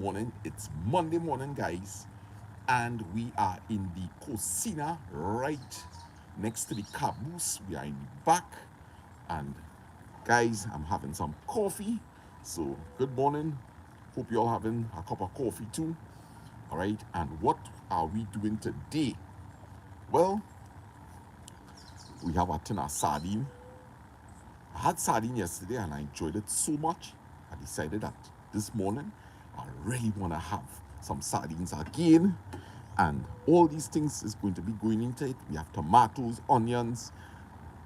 morning. It's Monday morning, guys, and we are in the cocina right next to the caboose. We are in the back, and guys, I'm having some coffee. So, good morning. Hope you're all having a cup of coffee too. All right, and what are we doing today? Well, we have a tin of sardine. I had sardine yesterday and I enjoyed it so much. I decided that this morning I really want to have some sardines again. And all these things is going to be going into it. We have tomatoes, onions,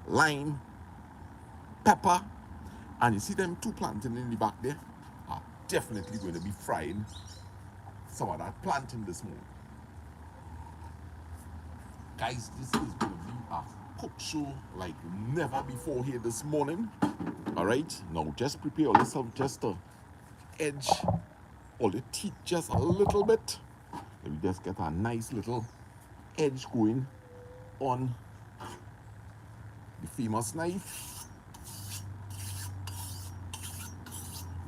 lime, pepper. And you see them two plantains in the back there? Are definitely going to be frying some of that plantain this morning. Guys, this is going to be a cook show like never before here this morning. All right, now just prepare yourself just to edge all the teeth just a little bit. Let me just get a nice little edge going on the famous knife.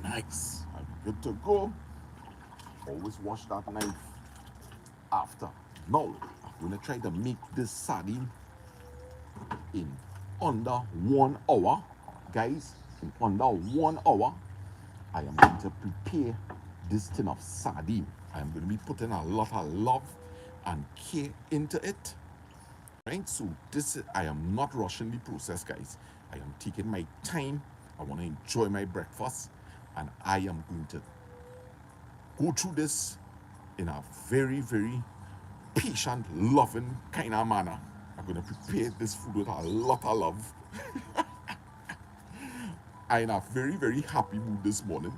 Nice, I'm good to go. Always wash that knife after. Now, I'm going to try to make this sardine in under 1 hour. Guys, in under 1 hour, I am going to prepare this tin of sardine. I am going to be putting a lot of love and care into it. Right? So I am not rushing the process, guys. I am taking my time. I want to enjoy my breakfast, and I am going to go through this in a very, very patient, loving kind of manner. I'm going to prepare this food with a lot of love. I'm in a very, very happy mood this morning,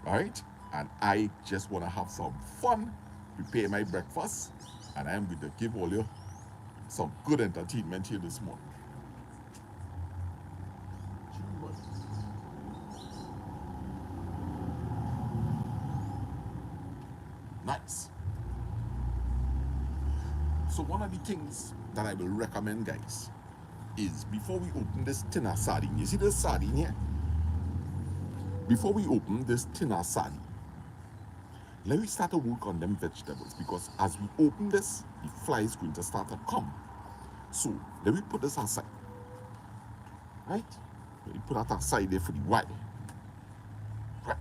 right? And I just want to have some fun, prepare my breakfast, and I'm going to give all you some good entertainment here this morning. Nice. So one of the things that I will recommend, guys, is before we open this tin of sardine, you see this sardine here? Before we open this tin of sardine, let me start to work on them vegetables, because as we open this, the fly is going to start to come. So let me put this aside, right? Let me put that aside there for the while. Right.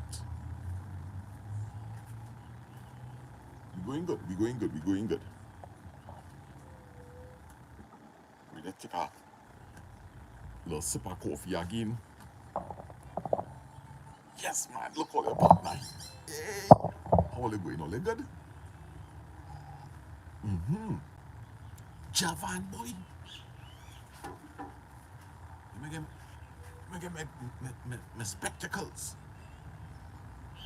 We're going good, we're going good, we're going good. Let's take a little sip of coffee again. Yes, man, look all your partner. Hey, how are you going? All you good? Javan boy. Let me get my spectacles.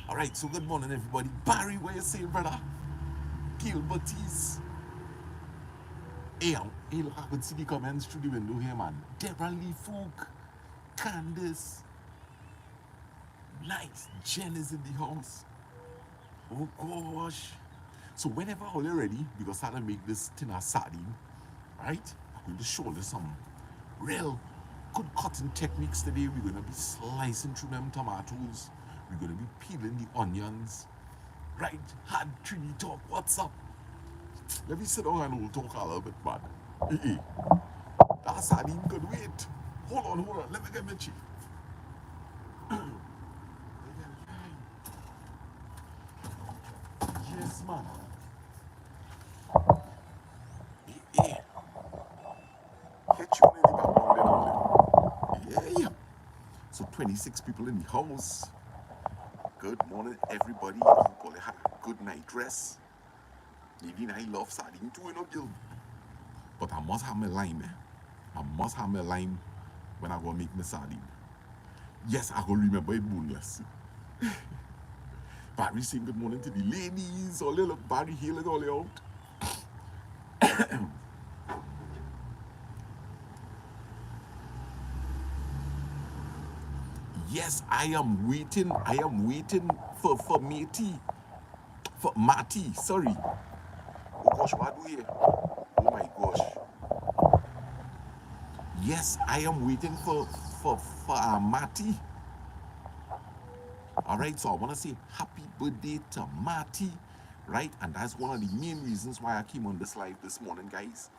All right, so good morning, everybody. Barry, where you saying, brother? Gilbertese. Hey, look, I could see the comments through the window here, man. Deborah Lee Folk, Candace. Nice. Jen is in the house. Oh, gosh. So whenever all you're ready, we're going to start to make this tin of sardine, right? I'm going to show you some real good cutting techniques today. We're going to be slicing through them tomatoes. We're going to be peeling the onions. Right? Had Trini talk. What's up? Let me sit down and we'll talk a little bit, man. That sardine could wait. Hold on. Let me get my cheek. Yes, man. Hey. Get you in the background there. Yeah. So 26 people in the house. Good morning, everybody. I hope all had a good night rest. Maybe I love sardine too, you know, Gil. But I must have my lime, I must have my lime when I go make my sardine. Yes, I go remember it boneless. Barry saying good morning to the ladies. All you look, Barry hailing all you out. Yes, I am waiting for Matty, sorry. Oh gosh, what do you? Oh my gosh. Yes, I am waiting for Matty. All right, so I want to say happy birthday to Marty, right? And that's one of the main reasons why I came on this live this morning, guys,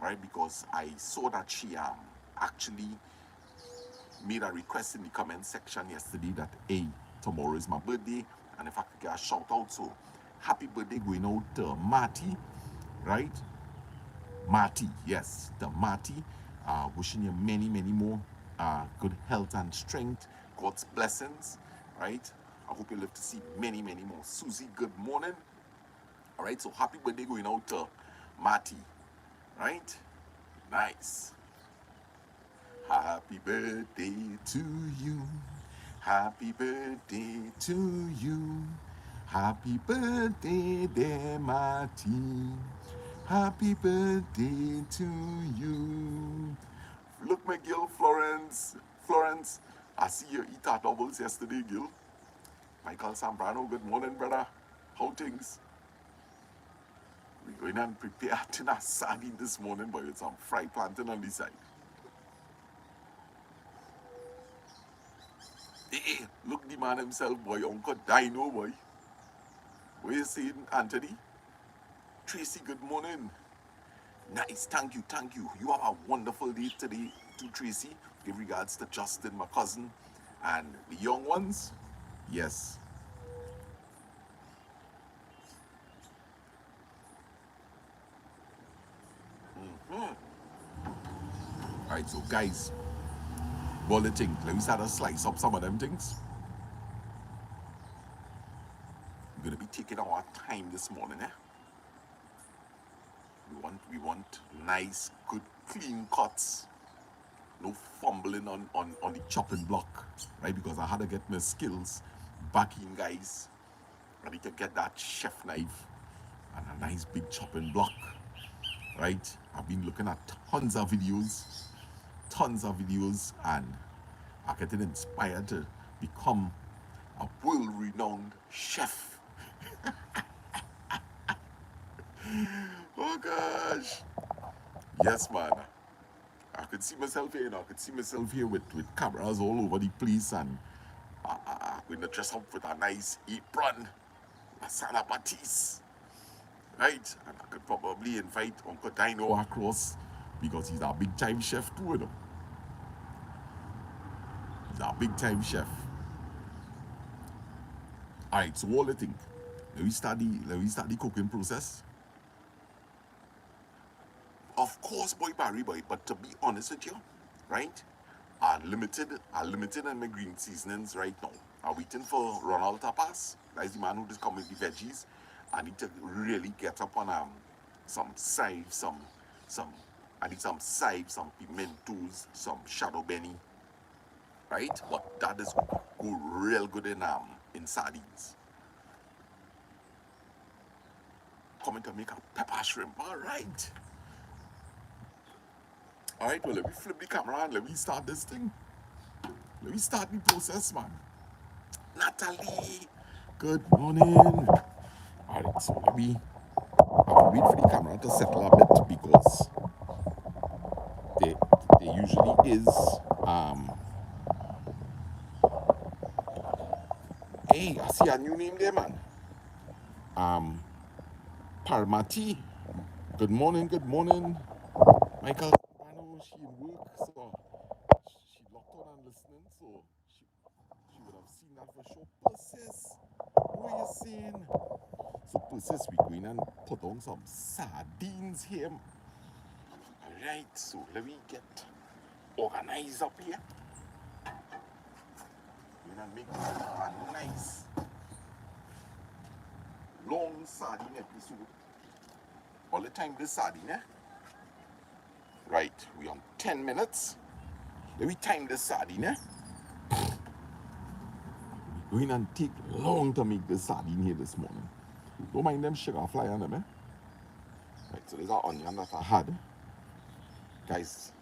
right? Because I saw that she actually made a request in the comment section yesterday that, hey, tomorrow is my birthday, and if I could get a shout out, so happy birthday going out to Marty, right? Marty, yes, the Marty. Wishing you many, many more good health and strength, God's blessings, right? I hope you live to see many, many more. Susie, good morning. All right, so happy birthday going out to Marty, right? Nice. Happy birthday to you. Happy birthday to you. Happy birthday, dear Marty. Happy birthday to you. Look, my girl, Florence. Florence, I see you eat our doubles yesterday, girl. Michael Zambrano, good morning, brother. How things? We're going and prepare dinner sardine this morning, but with some fried plantain on the side. Hey, look the man himself, boy, Uncle Dino, boy. What you saying, Anthony? Tracy, good morning. Nice, thank you, thank you. You have a wonderful day today to Tracy. Give regards to Justin, my cousin, and the young ones. Yes. All right, so guys, what do you think? Let me start to slice up some of them things. We're gonna be taking our time this morning, eh? We want nice, good, clean cuts. No fumbling on the chopping block, right? Because I had to get my skills back in, guys. I need to get that chef knife and a nice big chopping block, right? I've been looking at tons of videos, and I'm getting inspired to become a world-renowned chef. Oh gosh, yes, man. I could see myself here, I could see myself here with cameras all over the place, and I'm going to dress up with a nice apron, a Sana Batiste, right? And I could probably invite Uncle Dino across because he's a big time chef too, you know. He's a big time chef. All right, so what do you think? Let me start the cooking process. Of course, boy Barry boy, but to be honest with you, right? Are limited in my green seasonings right now. I'm waiting for Ronald Tapas. That's the man who just come with the veggies. I need to really get up on some save, some I need some save, some pimentos, some shadow benny, right? But that is go real good in sardines. Coming to make a pepper shrimp. All right, well, let me flip the camera and let me start this thing. Let me start the process, man. Natalie, good morning. All right, so I will wait for the camera to settle a bit because there usually is, hey, I see a new name there, man. Parmati, good morning, good morning. Michael, I know she in work, so she locked on and listening, so she would have seen that for sure. Persis, what are you saying? So Persis, we going and put on some sardines here. Alright, so let me get organized up here. We're gonna make a nice long sardine episode. All the time this sardine, eh? Right, we on 10 minutes. Let me time this sardine, eh? We're going to take long to make this sardine here this morning. Don't mind them sugar fly on them, eh? Right, so there's our onion that I had. Guys,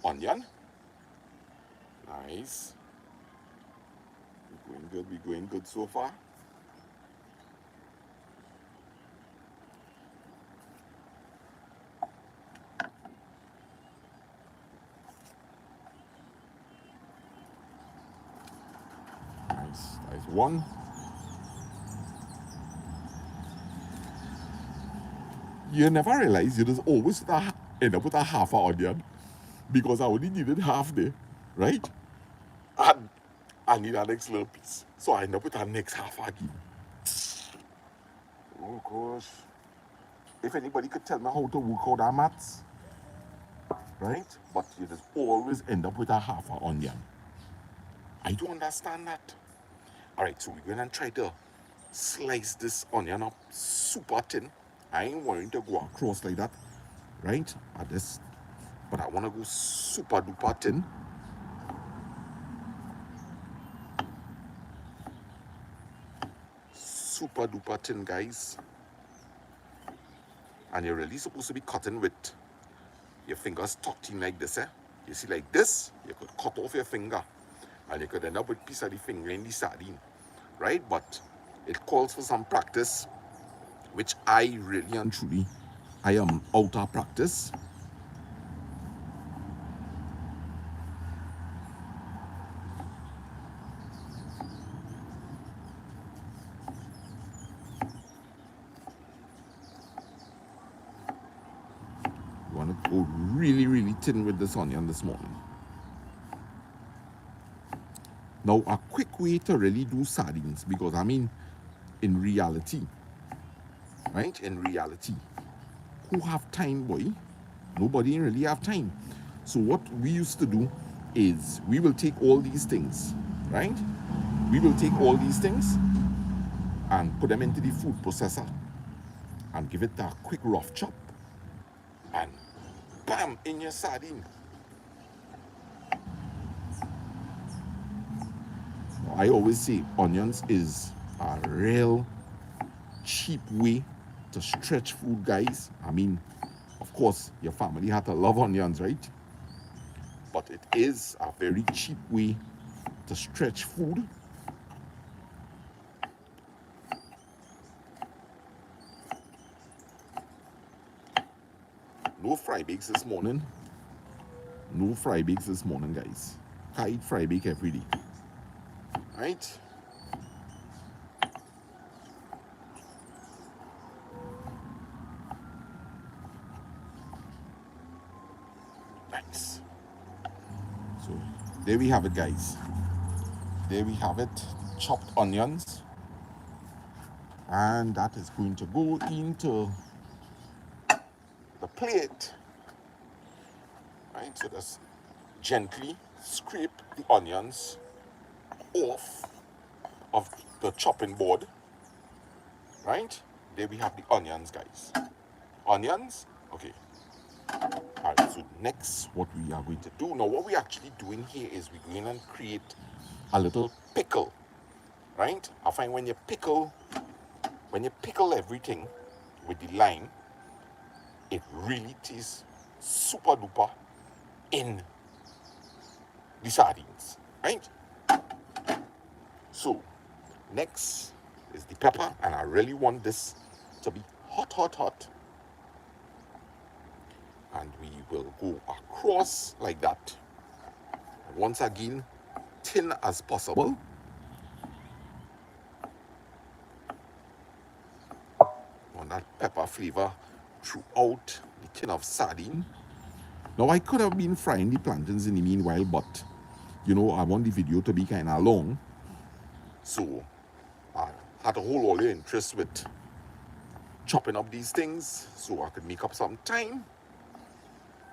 onion. Nice. We're going good so far. Nice, one. You never realize you just always end up with a half a onion because I only needed half there, right? And I need a next little piece. So I end up with a next half again. Oh gosh. If anybody could tell me how to work out our maths, right? But you just always end up with a half a onion. I don't understand that. Alright, so we're gonna try to slice this onion up super thin. I ain't wanting to go across like that, right? At this, but I wanna go super duper thin. Super duper thin, guys. And you're really supposed to be cutting with your fingers tucked in like this, eh? You see, like this, you could cut off your finger and you could end up with a piece of the finger in the sardine, right? But it calls for some practice, which I really and truly, I am out of practice. You want to go really, really thin with this onion this morning. Now, a quick way to really do sardines, because I mean, in reality, right? In reality, who have time, boy? Nobody really have time. So what we used to do is we will take all these things, right? We will take all these things and put them into the food processor and give it a quick rough chop and bam, in your sardine. I always say onions is a real cheap way to stretch food, guys. I mean, of course, your family had to love onions, right? But it is a very cheap way to stretch food. No fry bakes this morning. No fry bakes this morning, guys. I eat fry bake every day. Right? Nice. So there we have it, guys. There we have it. Chopped onions. And that is going to go into the plate. Right? So just gently scrape the onions off of the chopping board. Right? There we have the onions, guys. Onions? Okay. Alright, so next what we are going to do, now what we're actually doing here is we're going to create a little pickle, right? I find when you pickle everything with the lime, it really tastes super duper in the sardines, right? So next is the pepper, and I really want this to be hot, hot, hot. And we will go across like that. Once again, thin as possible. Want that pepper flavor throughout the tin of sardine. Now I could have been frying the plantains in the meanwhile, but you know, I want the video to be kind of long. So I had to hold all your interest with chopping up these things so I could make up some time.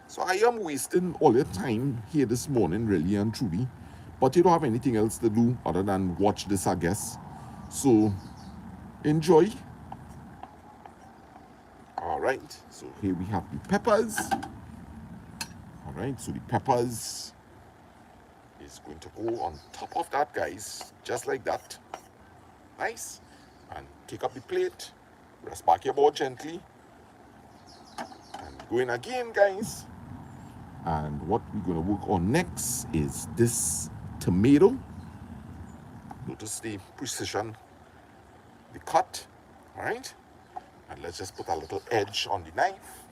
So I am wasting all your time here this morning, really and truly. But you don't have anything else to do other than watch this, I guess. So enjoy. All right, so here we have the peppers. All right, so the peppers is going to go on top of that, guys, just like that. Nice. And take up the plate, rest back your board gently, and go in again, guys. And what we're going to work on next is this tomato. Notice the precision, the cut, all right? And let's just put a little edge on the knife.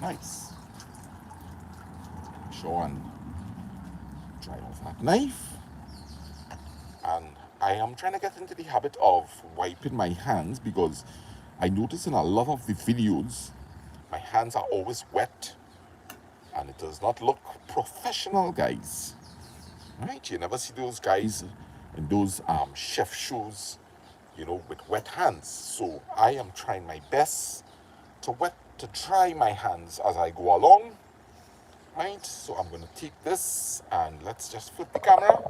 Nice. Show and Dry off that knife. And I am trying to get into the habit of wiping my hands because I notice in a lot of the videos, my hands are always wet and it does not look professional, guys. Right? You never see those guys in those chef shoes, you know, with wet hands. So I am trying my best to dry my hands as I go along. Right? So I'm going to take this and let's just flip the camera.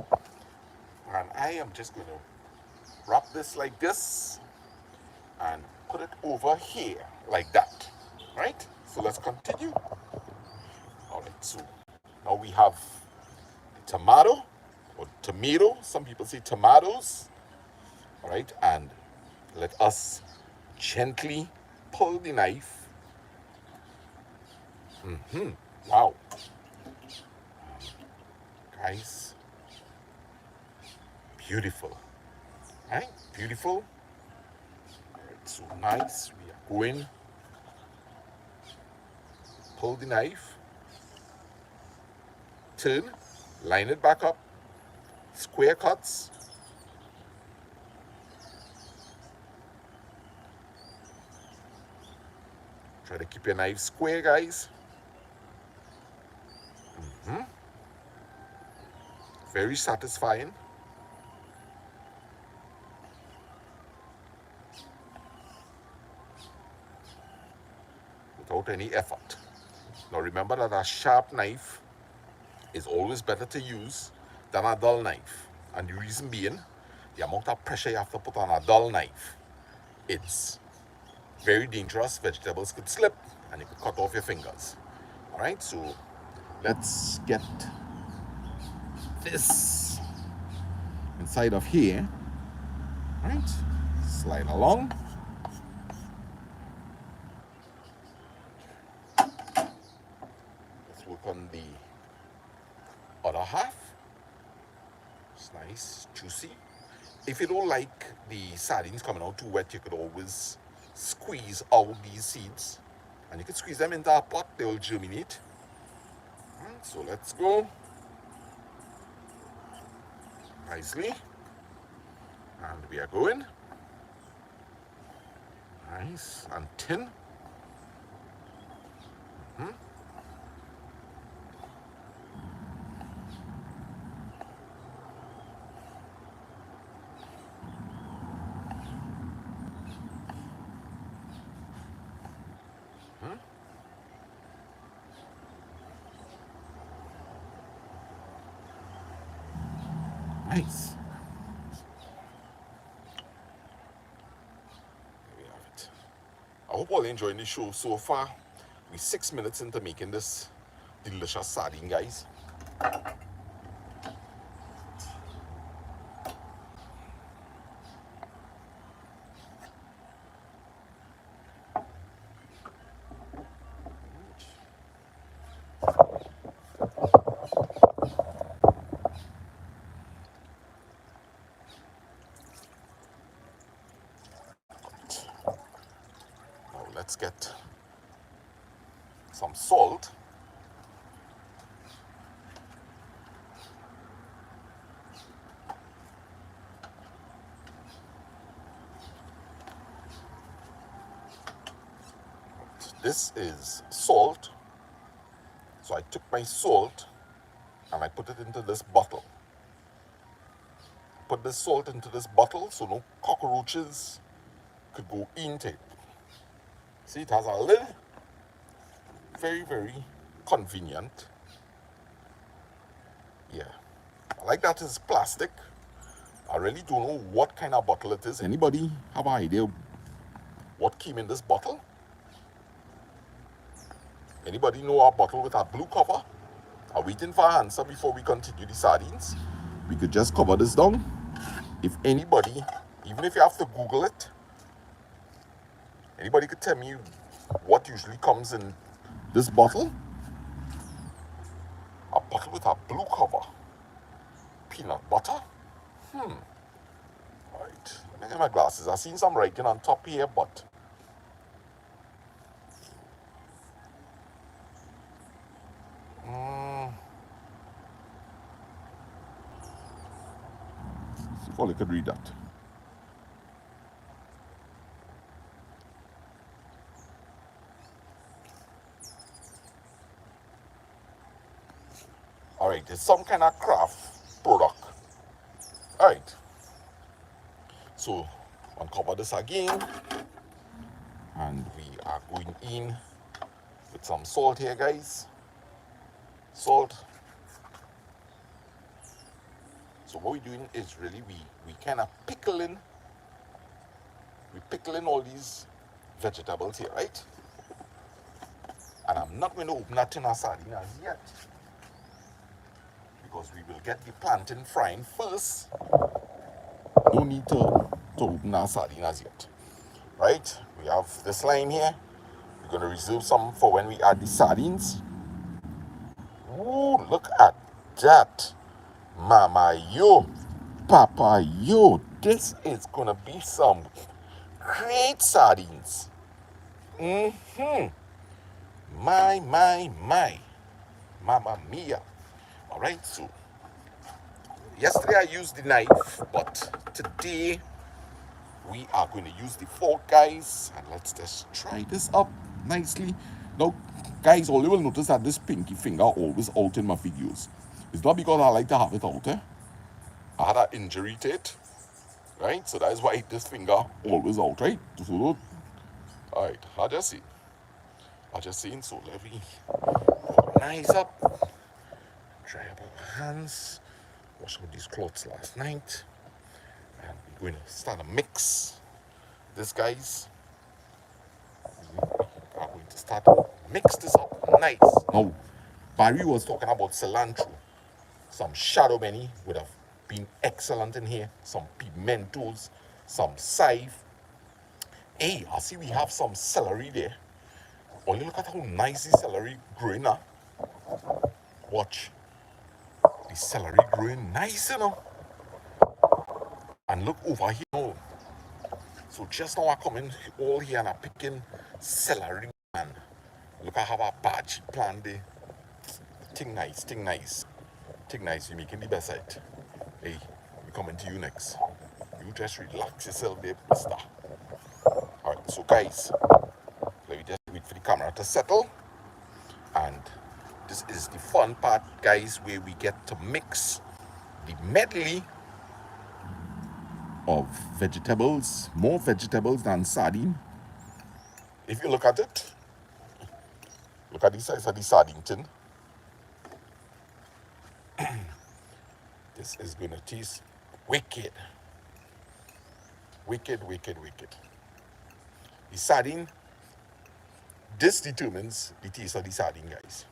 And I am just going to wrap this like this and put it over here like that. Right? So let's continue. All right, so now we have tomato or tomato. Some people say tomatoes. All right, and let us gently pull the knife. Wow. Guys, beautiful. All right, beautiful. All right, so nice. We are going. Pull the knife. Turn. Line it back up. Square cuts. Try to keep your knife square, guys. Very satisfying. Without any effort. Now remember that a sharp knife is always better to use than a dull knife. And the reason being, the amount of pressure you have to put on a dull knife, it's very dangerous. Vegetables could slip and you could cut off your fingers. All right, so let's get this inside of here. All right, slide along. Let's work on the other half. It's nice, juicy. If you don't like the sardines coming out too wet, you could always squeeze out these seeds and you can squeeze them into a pot. They will germinate. Right, so let's go nicely, and we are going nice and thin. Nice. There we have it. I hope all enjoying the show so far. We're 6 minutes into making this delicious sardine, guys. Now let's get some salt. This is salt. So I took my salt and I put it into this bottle. Put this salt into this bottle so no cockroaches could go into it. See, it has a lid. Very, very convenient. Yeah. I like that it's plastic. I really don't know what kind of bottle it is. Anybody have an idea what came in this bottle? Anybody know a bottle with a blue cover? I'm waiting for an answer before we continue the sardines. We could just cover this down. If anybody, even if you have to Google it, anybody could tell me what usually comes in this bottle? A bottle with a blue cover. Peanut butter? Right. Let me get my glasses. I've seen some writing on top here, but All you could read that. All right, there's some kind of craft product. All right, so uncover this again, and we are going in with some salt here, guys. Salt. So what we're doing is really we kind of pickling. We pickling all these vegetables here, right? And I'm not going to open that tin of sardine as yet, because we will get the plantain frying first. No need to open our sardine as yet. Right? We have this line here. We're going to reserve some for when we add the sardines. Ooh, look at that. Mama yo, Papa yo, this is going to be some great sardines. Mm-hmm. My. Mamma mia. All right, so yesterday I used the knife, but today we are going to use the fork, guys, and let's just try this up nicely. Now, guys, all you will notice that this pinky finger always out in my videos. It's not because I like to have it out, eh? I had an injury to it, right? So that is why this finger always out, right? So, all right, I just see. So let me organize up, dry up our hands, wash out these clothes last night, and we're going to start to mix this, guys. We are going to start to mix this up nice. Now, Barry was talking about cilantro. Some shadow benny would have been excellent in here. Some pimentos, some save. Hey, I see we have some celery there. Oh, you look at how nice the celery growing now. Watch. The celery growing nice, you know. And look over here. Oh. So just now I come in all here and I'm picking celery, man. Look, I have a patchy plant there. Thing nice. You're making the best side. Hey, we're coming to you next. You just relax yourself there, mister. Alright, so guys, let me just wait for the camera to settle. And this is the fun part, guys, where we get to mix the medley of vegetables, more vegetables than sardine. If you look at it, look at the size of the sardine tin. This is gonna taste wicked. Wicked. The sardine, this determines the taste of the sardine, guys.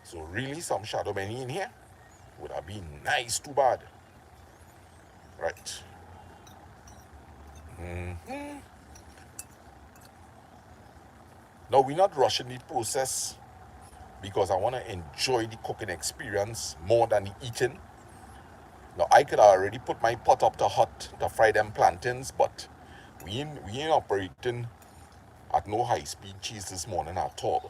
So really some shadow benny in here would have been nice, too bad. Right. Now we're not rushing the process because I want to enjoy the cooking experience more than the eating. Now I could already put my pot up to hot to fry them plantains, but we ain't operating at no high speed cheese this morning at all.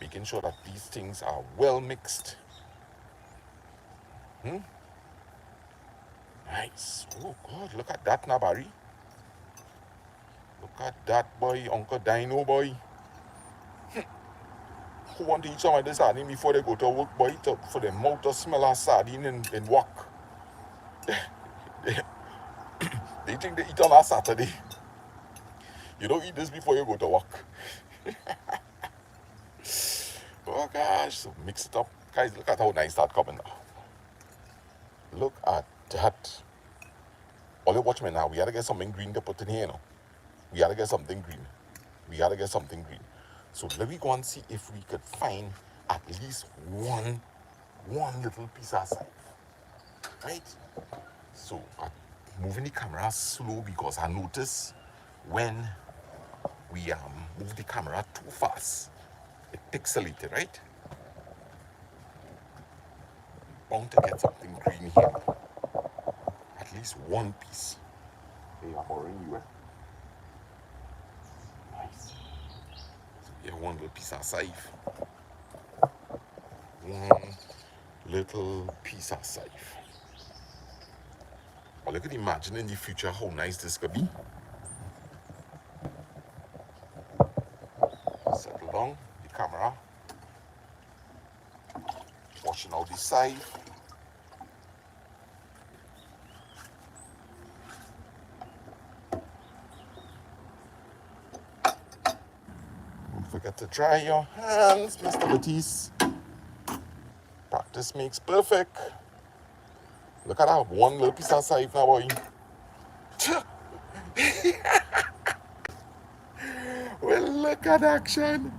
Making sure that these things are well mixed. Nice. Oh God, look at that now, Barry. Look at that, boy, Uncle Dino, boy. Who want to eat some of this sardine before they go to work, boy, for their mouth to smell of sardine and walk? They think they eat on a Saturday. You don't eat this before you go to work. Oh gosh, so mix it up. Guys, look at how nice that coming now. Look at that. All you watch me now, we gotta get something green to put in here, you know. We gotta get something green. So let me go and see if we could find at least one little piece of side. Right? So I'm moving the camera slow because I notice when we move the camera too fast, it pixelated, right? Bound to get something green here. At least one piece. Hey, I'm borrowing you, eh? Nice. So here, one little piece of scythe. One little piece of scythe. Or you could imagine in the future how nice this could be. Settle down the camera. Washing out the side. Don't forget to dry your hands, Mr. Batiste. Practice makes perfect. Look at that one little piece of side now, boy. Well, look at action.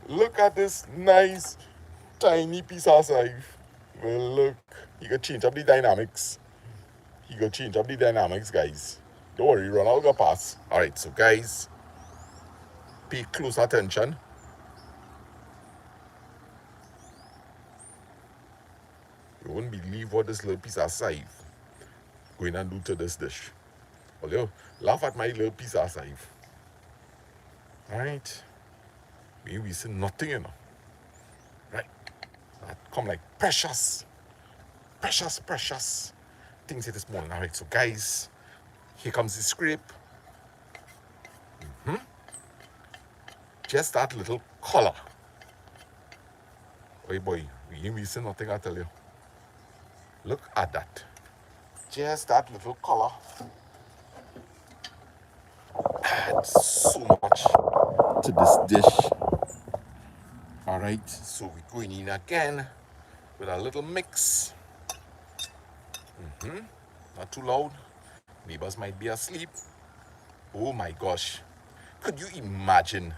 Look at this nice, tiny piece of side. Well, look. You can change up the dynamics. You can change up the dynamics, guys. Don't worry, Ronald will pass. Alright, so guys, pay close attention. You won't believe what this little piece of scythe going to do to this dish. Well, you laugh at my little piece of scythe. Alright. Maybe we see nothing, you know. Right. That come like precious things here this morning. Alright, so guys, here comes the scrape. Just that little color. Oh boy, we ain't missing nothing, I tell you. Look at that. Just that little color adds so much to this dish. Alright, so we're going in again with a little mix. Not too loud. Neighbors might be asleep. Oh my gosh. Could you imagine?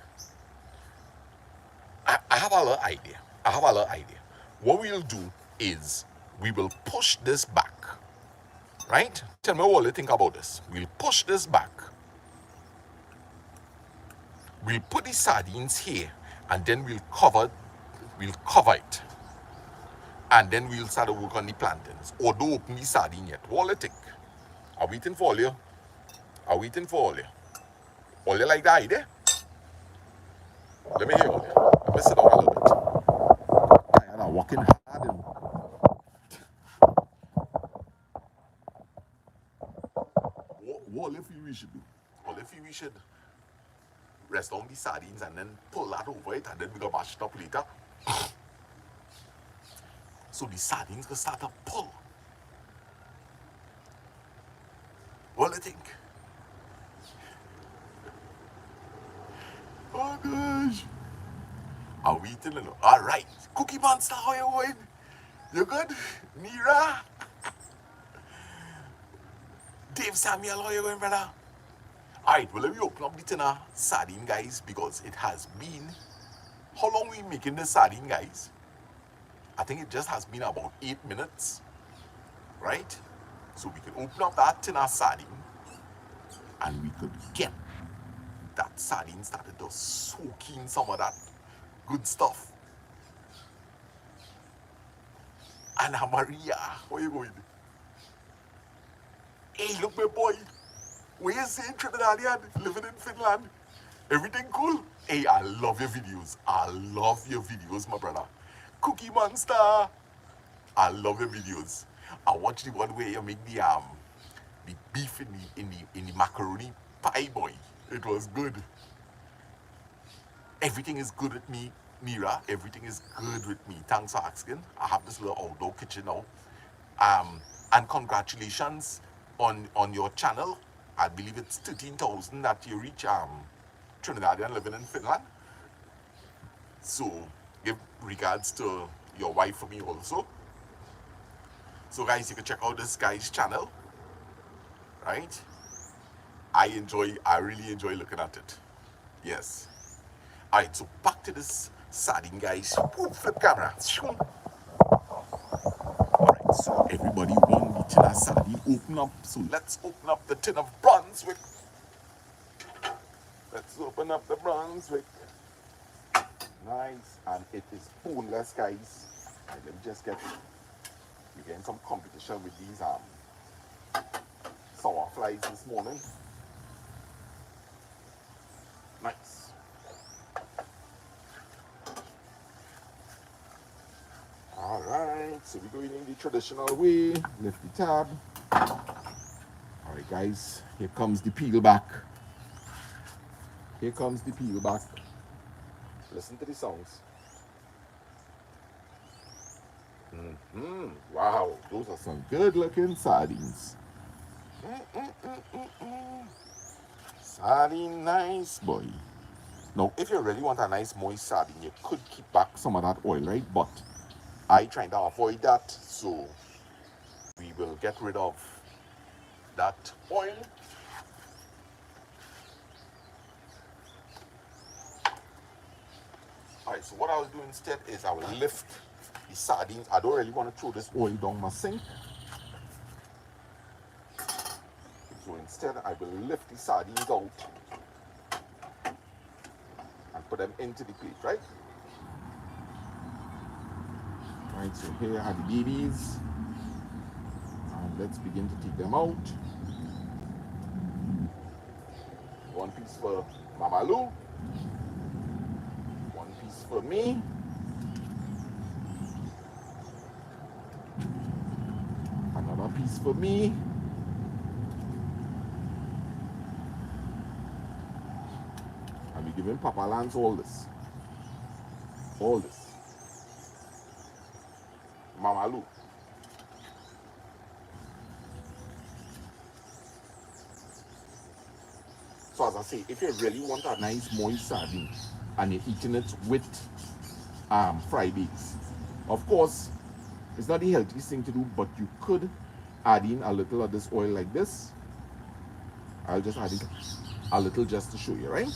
I have a little idea. What we'll do is we will push this back. Right? Tell me what you think about this. We'll push this back. We'll put the sardines here and then we'll cover it. And then we'll start to work on the plantains. Or don't open the sardine yet. What do you think? I'm waiting for all you. All you like the idea? Let me hear all you. Let me sit down a little bit. I'm working hard. What if we should do? What if we should rest on the sardines and then pull that over it and then we go mash it up later? So the sardines can start to pull. What do you think? Oh gosh. Are we eating a little? Alright. Cookie Monster, how you going? You good? Nira? Dave Samuel, how you going, brother? Alright, well let me open up the tin of sardine, guys, because it has been... How long we making this sardine, guys? I think it just has been about 8 minutes. Right? So we can open up that tin of sardine and we could get that sardine started to soak in some of that good stuff. Anna Maria, where you going? Hey, look, my boy. Where you saying Trinidadian, living in Finland? Everything cool? Hey, I love your videos. My brother. Cookie Monster. I love your videos. I watched the one where you make the beef in the macaroni pie, boy. It was good. Everything is good with me, Mira. Everything is good with me. Thanks for asking. I have this little outdoor kitchen now. And congratulations on your channel. I believe it's 13,000 that you reach Trinidadian living in Finland. So give regards to your wife for me also. So guys, you can check out this guy's channel. Right? I really enjoy looking at it. Yes. Alright, so back to this sardine, guys. Ooh, flip camera. Alright, so everybody want the tin of sardine open up. So let's open up the tin of Brunswick. Let's open up the Brunswick. Nice. And it is boneless, guys. And let me just we're getting some competition with these sour flies this morning. Nice. Alright. so we're going in the traditional way. Lift the tab. All right, guys, here comes the peel back. Here comes the peel back. Listen to the sounds. Wow, those are some good looking sardines. Sardine, nice boy. Now, if you really want a nice moist sardine, you could keep back some of that oil, right? But I trying to avoid that, so we will get rid of that oil. Alright, so what I will do instead is I will lift the sardines. I don't really want to throw this oil down my sink. So instead I will lift the sardines out and put them into the plate, right? Alright, so here are the babies. And let's begin to take them out. One piece for Mama Lou. One piece for me. Another piece for me. And we're giving Papa Lance all this. All this. Mama Lou. So as I say, if you really want a nice moist sardine and you're eating it with fried eggs, of course, it's not the healthiest thing to do, but you could add in a little of this oil like this. I'll just add it a little just to show you, right?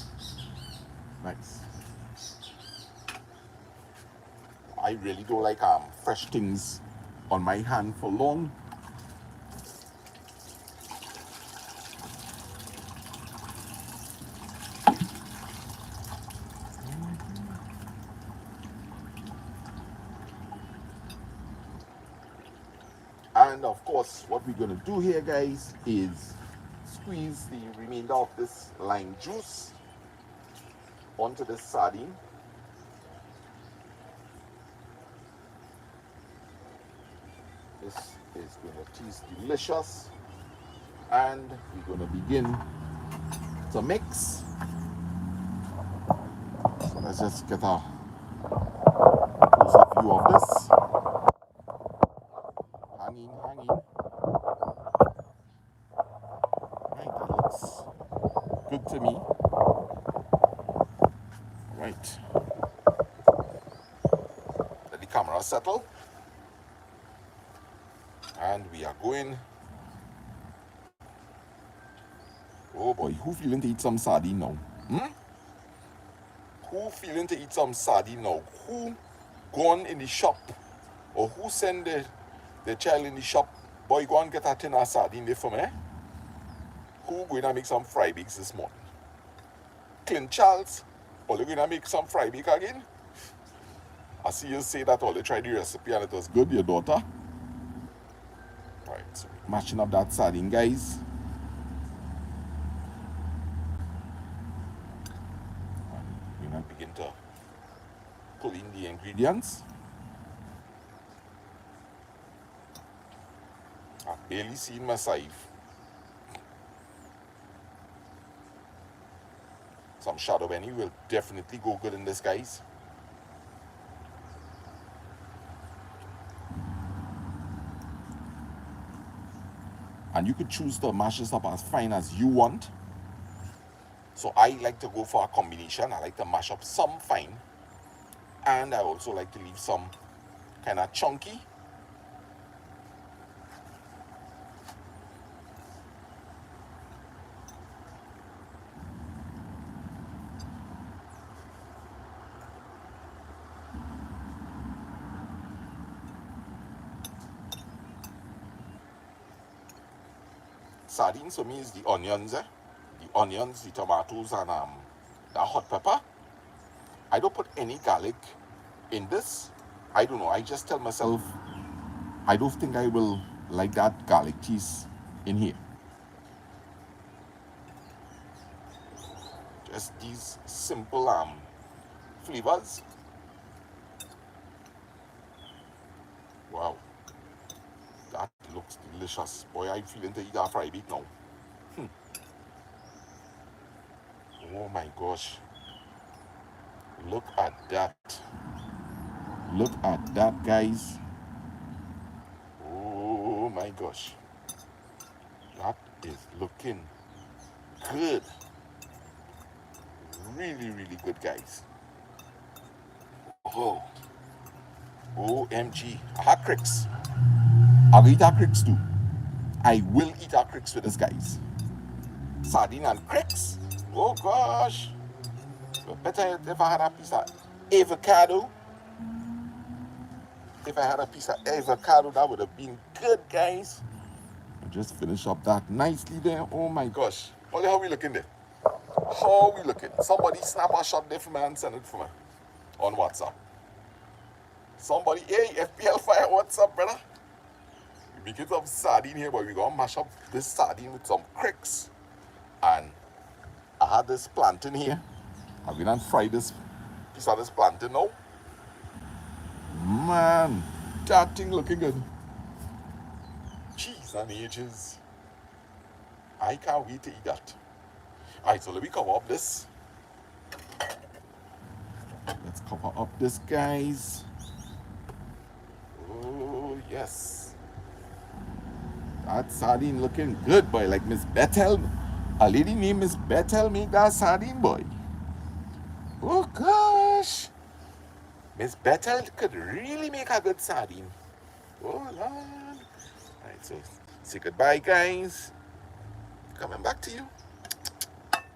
Nice. I really don't like fresh things on my hand for long. And of course, what we're gonna do here, guys, is squeeze the remainder of this lime juice onto this sardine. This is gonna taste delicious. And we're gonna begin to mix. So let's just get a closer view of this. Hanging. Right, that looks good to me. Right. Let the camera settle. And we are going. Oh boy, who feeling to eat some sardine now? Who feeling to eat some sardine now? Who gone in the shop or who send the child in the shop? Boy, go and get a tin of sardine there for me. Who going to make some fry bakes this morning? Clint Charles, are you going to make some fry bake again? I see you say that all you tried the recipe and it was good, your daughter. Right, so mashing up that sardine, guys. And we're going to begin to pull in the ingredients. I've barely seen my side. Some shadow benny will definitely go good in this, guys. And you could choose to mash this up as fine as you want. So I like to go for a combination. I like to mash up some fine. And I also like to leave some kind of chunky. Sardines for me is the onions, The onions, the tomatoes, and the hot pepper. I don't put any garlic in this. I don't know. I just tell myself, I don't think I will like that garlic cheese in here. Just these simple flavors. Wow. delicious. Boy, I'm feeling to eat that fried beef now. Oh my gosh. Look at that. Look at that, guys. Oh my gosh. That is looking good. Really, really good, guys. Oh. OMG. I had cricks. I'll eat our cricks too. I will eat our cricks with this, guys. Sardine and cricks. Oh gosh. But better if I had a piece of avocado. If I had a piece of avocado, that would have been good, guys. I just finish up that nicely there. Oh my gosh. Look how we looking there. How we looking? Somebody snap a shot there for me and send it for me on WhatsApp. Somebody, hey, FPL Fire, what's up, brother? We making some sardine here, but we're gonna mash up this sardine with some cricks. And I had this plantain here. I'm gonna fry this piece of this plantain now. Man, that thing looking good. Cheese and ages. I can't wait to eat that. Alright, so let me cover up this. Let's cover up this, guys. Oh, yes. That sardine looking good, boy. Like Miss Bethel. A lady named Miss Bethel make that sardine, boy. Oh, gosh. Miss Bethel could really make a good sardine. Oh, Lord. Alright, so say goodbye, guys. Coming back to you.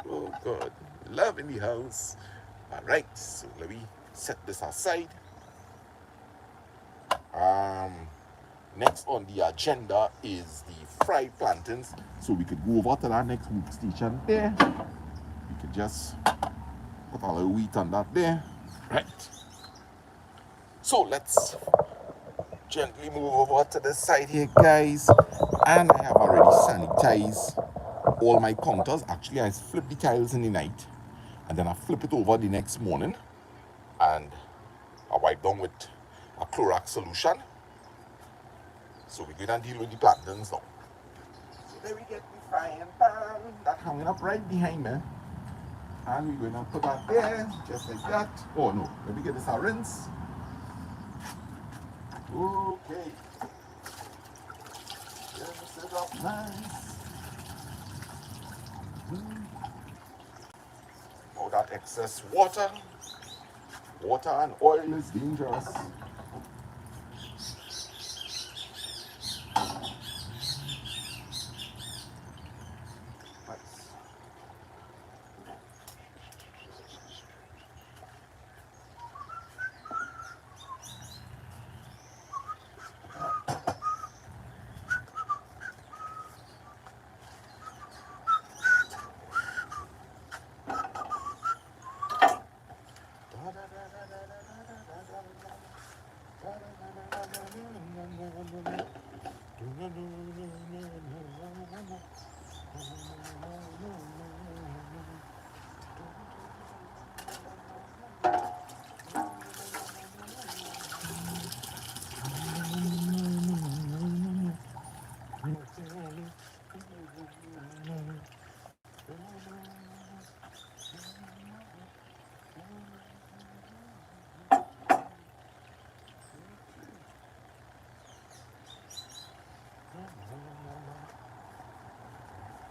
Oh, God. Love in the house. Alright, so let me set this aside. Next on the agenda is the fried plantains. So we could go over to that next workstation there. We could just put a little wheat on that there. Right. So let's gently move over to the side here, guys. And I have already sanitized all my counters. Actually, I flip the tiles in the night. And then I flip it over the next morning. And I wipe down with a Clorox solution. So we're going to deal with the plantains now. So there we get the frying pan. That hanging up right behind me. And we're going to put that there, just like that. Oh no, let me get this a rinse. Okay. Rinse it up nice. All that excess water. Water and oil is dangerous.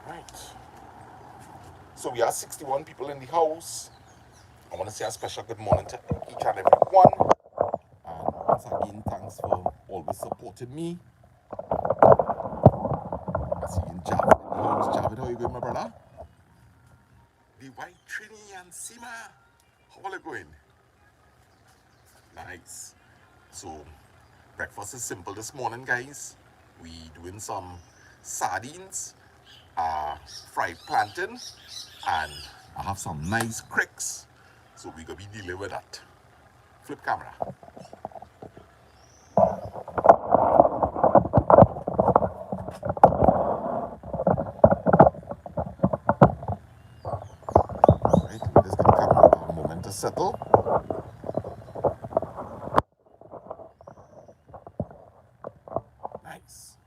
Right. So we are 61 people in the house. I want to say a special good morning to each and every one. And once again, thanks for always supporting me. I see you in Javid in the house. Javid, how you going, my brother? The white Trini and Sima. How are you going? Nice. So, breakfast is simple this morning, guys. We doing some sardines, fried plantain, and I have some nice cricks. So we're gonna be dealing with that. Flip camera. Right, we're just gonna come a moment to settle. Nice.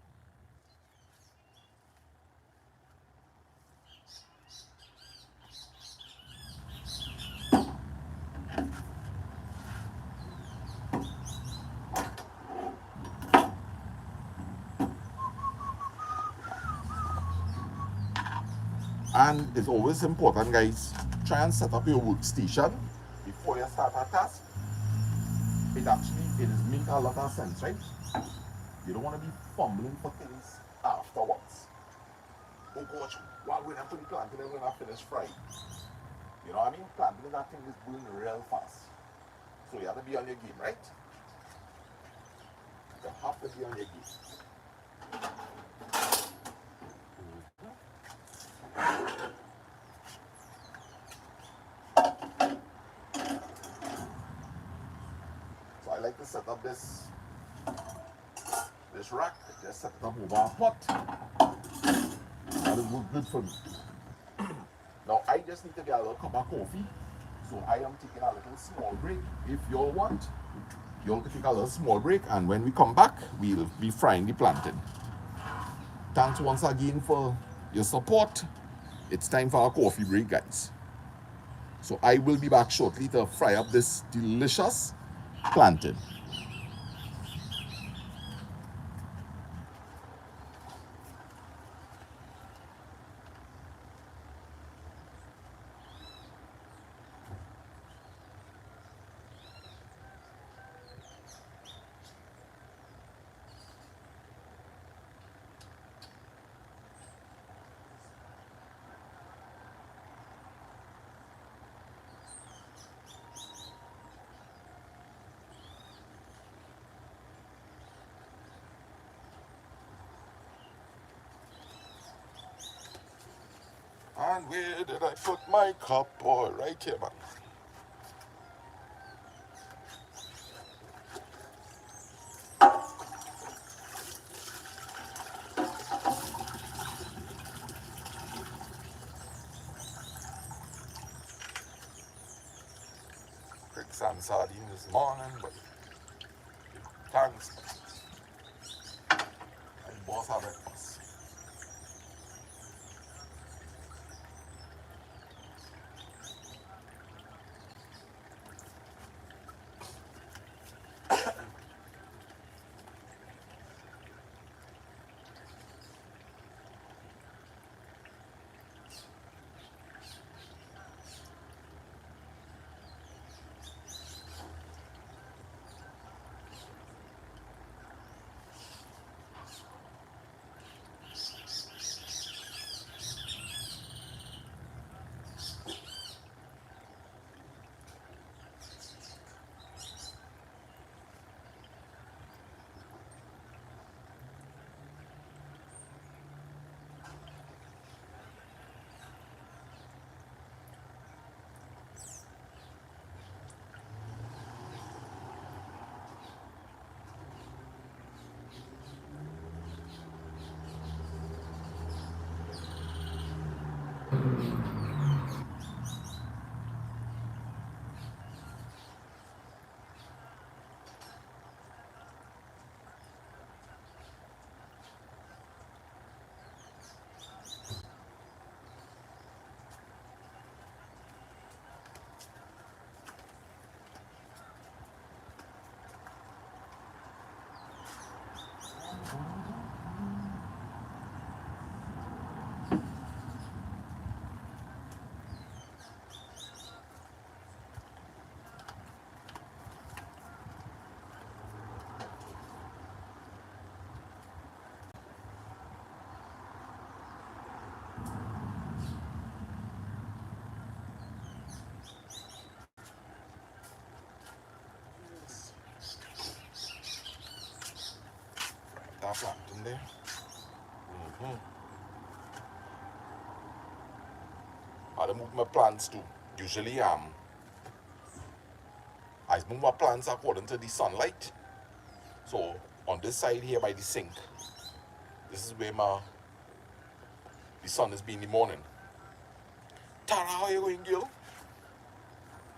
And it's always important, guys, try and set up your workstation before you start a task. It is make a lot of sense, right? You don't want to be fumbling for things afterwards. Oh gosh, while we're putting plantain, we're gonna finish frying. You know what I mean? Plantain, that thing is burning real fast. So you have to be on your game, right? You have to be on your game. So I like to set up this rack. Just set it up over a pot. That will work good for me. Now I just need to get a little cup of coffee. So I am taking a little small break. If y'all want, y'all can take a little small break, and when we come back, we'll be frying the plantain. Thanks once again for your support. It's time for our coffee break, guys. So I will be back shortly to fry up this delicious plantain. And where did I put my cup? Oh, right here, man. Bricks and sardines this morning, but thanks. And boss have breakfast. That plantain there. Mm-hmm. I move my plants too. Usually, I move my plants according to the sunlight. So on this side here by the sink, this is where the sun is being in the morning. Tara, how you going, girl?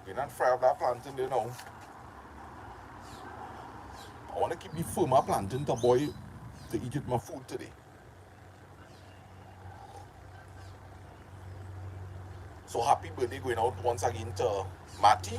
You're not fry up that plantain there now. I want to keep the firmer plantain to boil to eat with my food today. So happy birthday going out once again to Matty.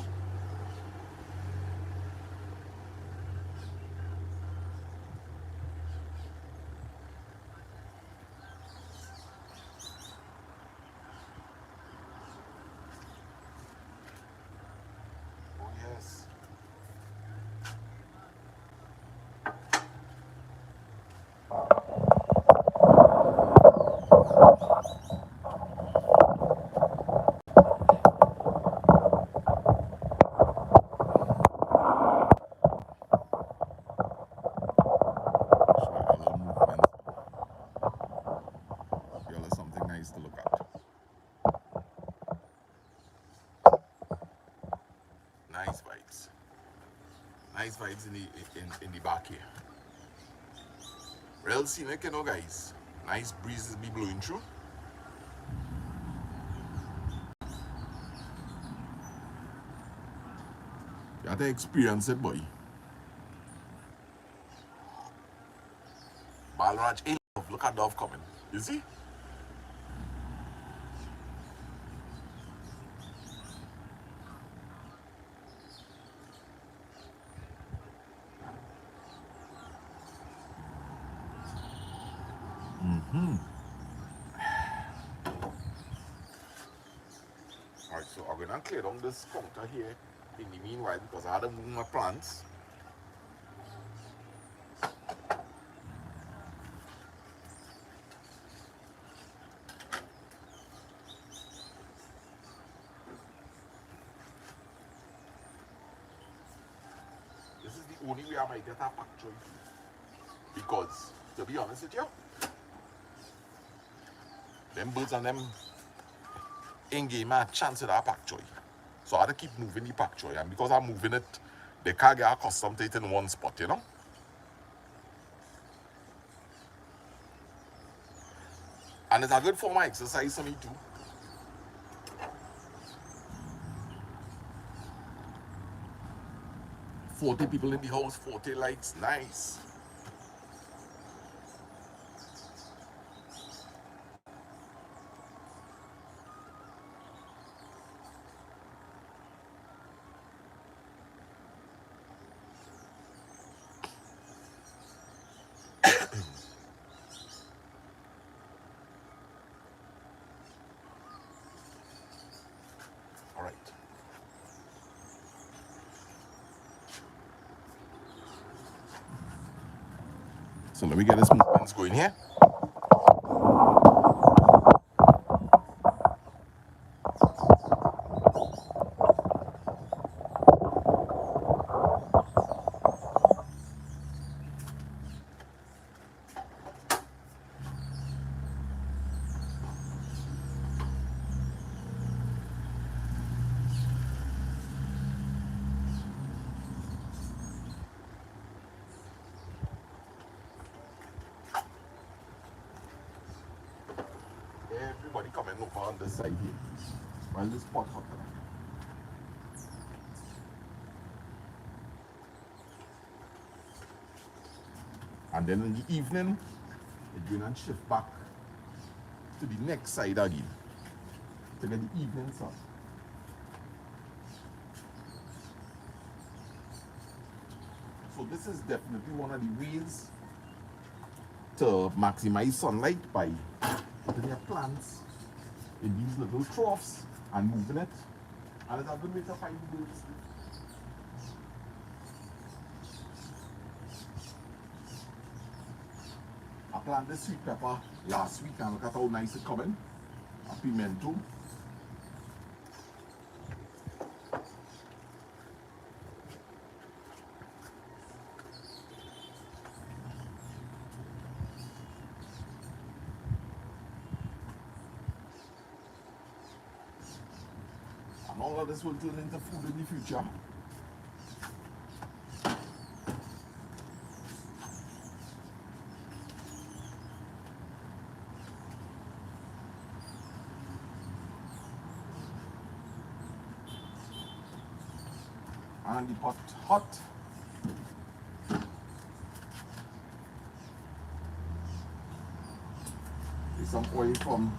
Nice vibes. Nice vibes in the back here. Real scenic, you know, guys. Nice breezes be blowing through. You have to experience it, boy. Balraj, hey, look at Dove coming. You see? Alright, so I'm gonna clear down this counter here in the meanwhile because I had to move my plants. This is the only way I might get a pack choy. Because, to be honest with you, them birds and them ain't give me a chance at that pack choy. So I had to keep moving the pack choy. And because I'm moving it, they can't get accustomed to it in one spot, you know? And it's a good form of exercise for me too. 40 people in the house, 40 likes, nice. All right. So let me get this movements going here. Everybody coming over on this side here. While this pot hot. And then in the evening, you're going to shift back to the next side again to get the evening sun. So this is definitely one of the ways to maximize sunlight by putting your plants in these little troughs and moving it. And it's a good way to find birds. I planted sweet pepper last week and look at how nice it's coming. A pimento. And all of this will turn into food in the future. And the pot hot. There's some oil from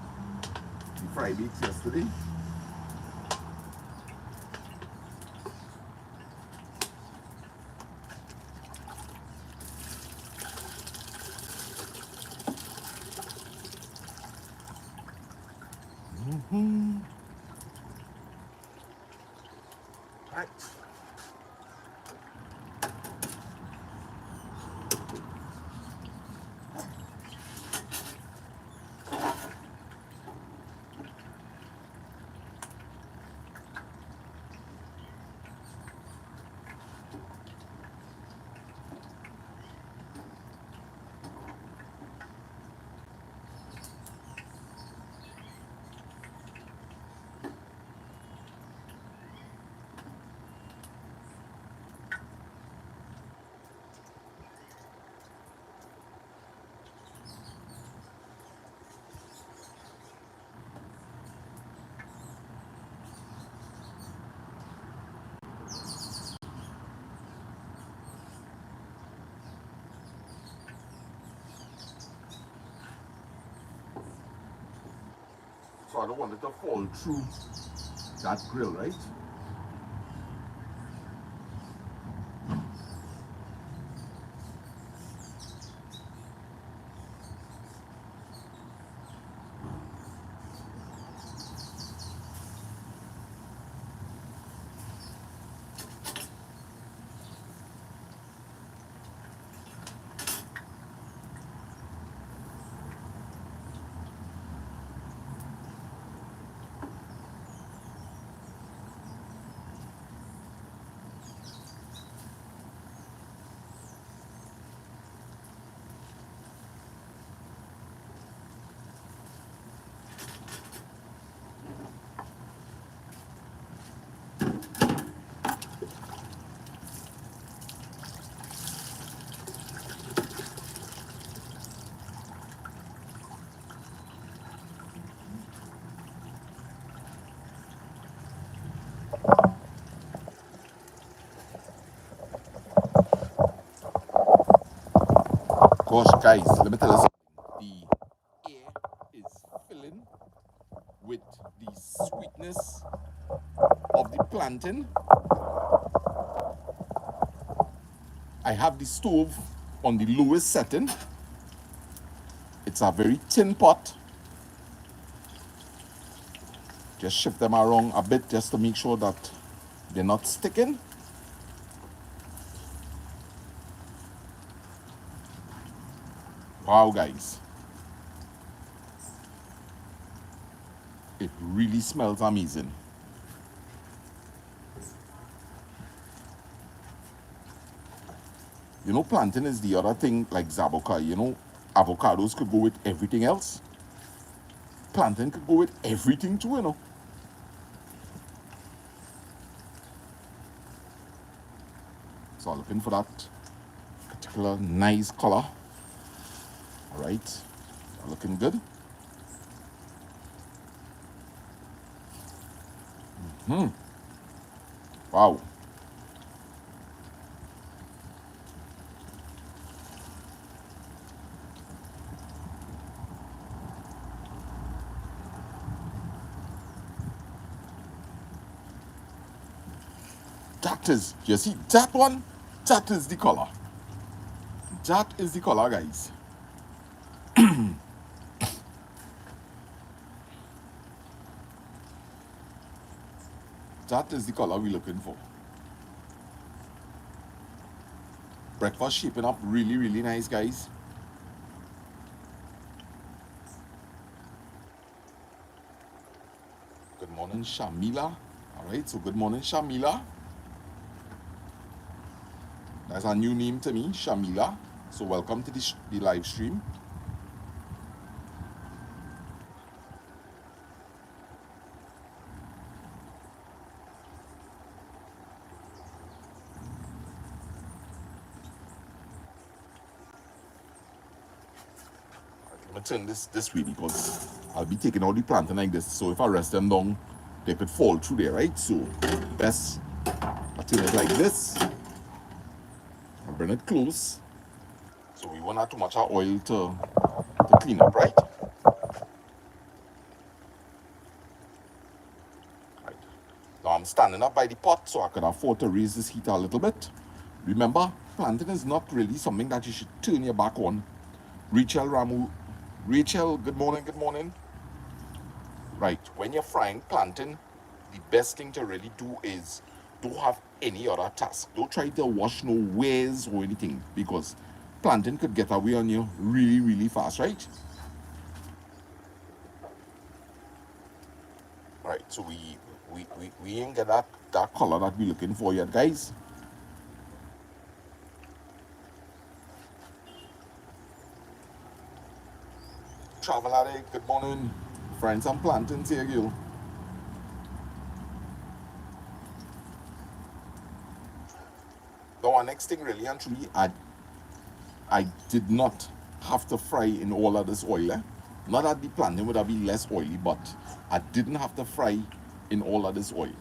the fry bakes yesterday. Right. So I don't want it to fall through that grill, right? Gosh, guys, let me tell you something. The air is filling with the sweetness of the plantain. I have the stove on the lowest setting. It's a very thin pot. Just shift them around a bit just to make sure that they're not sticking. Wow, guys. It really smells amazing. You know, plantain is the other thing like zaboka. You know, avocados could go with everything else. Plantain could go with everything too, you know. So I'm looking for that particular nice color. All right, looking good. Wow. That is, you see that one? That is the color. That is the color, guys. That is the color we're looking for. Breakfast shaping up really, really nice, guys. Good morning, Shamila. All right, so good morning, Shamila. That's a new name to me, Shamila. So welcome to the live stream. I'm gonna turn this way because I'll be taking all the plantain like this. So if I rest them down, they could fall through there, right? So best I turn it like this. I bring it close. So we won't have too much oil to clean up, right? Right. Now I'm standing up by the pot so I can afford to raise this heat a little bit. Remember, plantain is not really something that you should turn your back on. Rachel Ramu. Rachel, good morning, good morning. Right, when you're frying plantain, the best thing to really do is don't have any other task. Don't try to wash no wares or anything because plantain could get away on you really, really fast, right? Right, so we ain't get that color that we're looking for yet, guys. Travel addict, good morning. Friends and plantains here, you. Now, our next thing really and truly, I did not have to fry in all of this oil. Not that the plantain would have been less oily, but I didn't have to fry in all of this oil.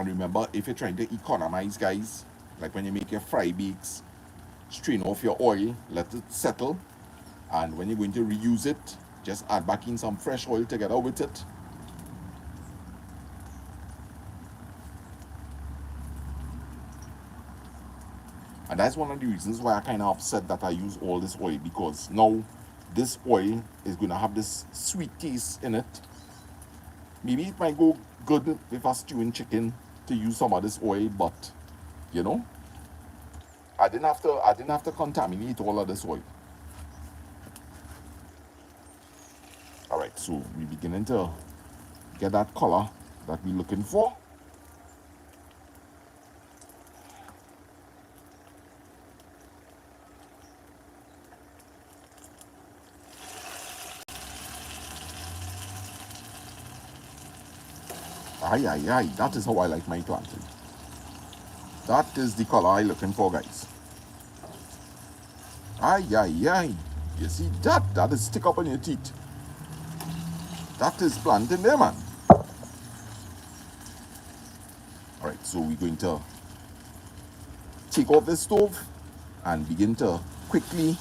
And remember, if you're trying to economize, guys, like when you make your fry bakes, strain off your oil, let it settle, and when you're going to reuse it, just add back in some fresh oil together with it. And that's one of the reasons why I kind of upset that I use all this oil, because now this oil is going to have this sweet taste in it. Maybe it might go good with a stewing chicken to use some of this oil, but you know, I didn't have to contaminate all of this oil. All right, so we're beginning to get that color that we're looking for. Aye, aye, aye. That is how I like my plantain. That is the color I'm looking for, guys. Aye, aye, aye. You see that? That is stick up on your teeth. That is plantain there, man. All right, so we're going to take off the stove and begin to quickly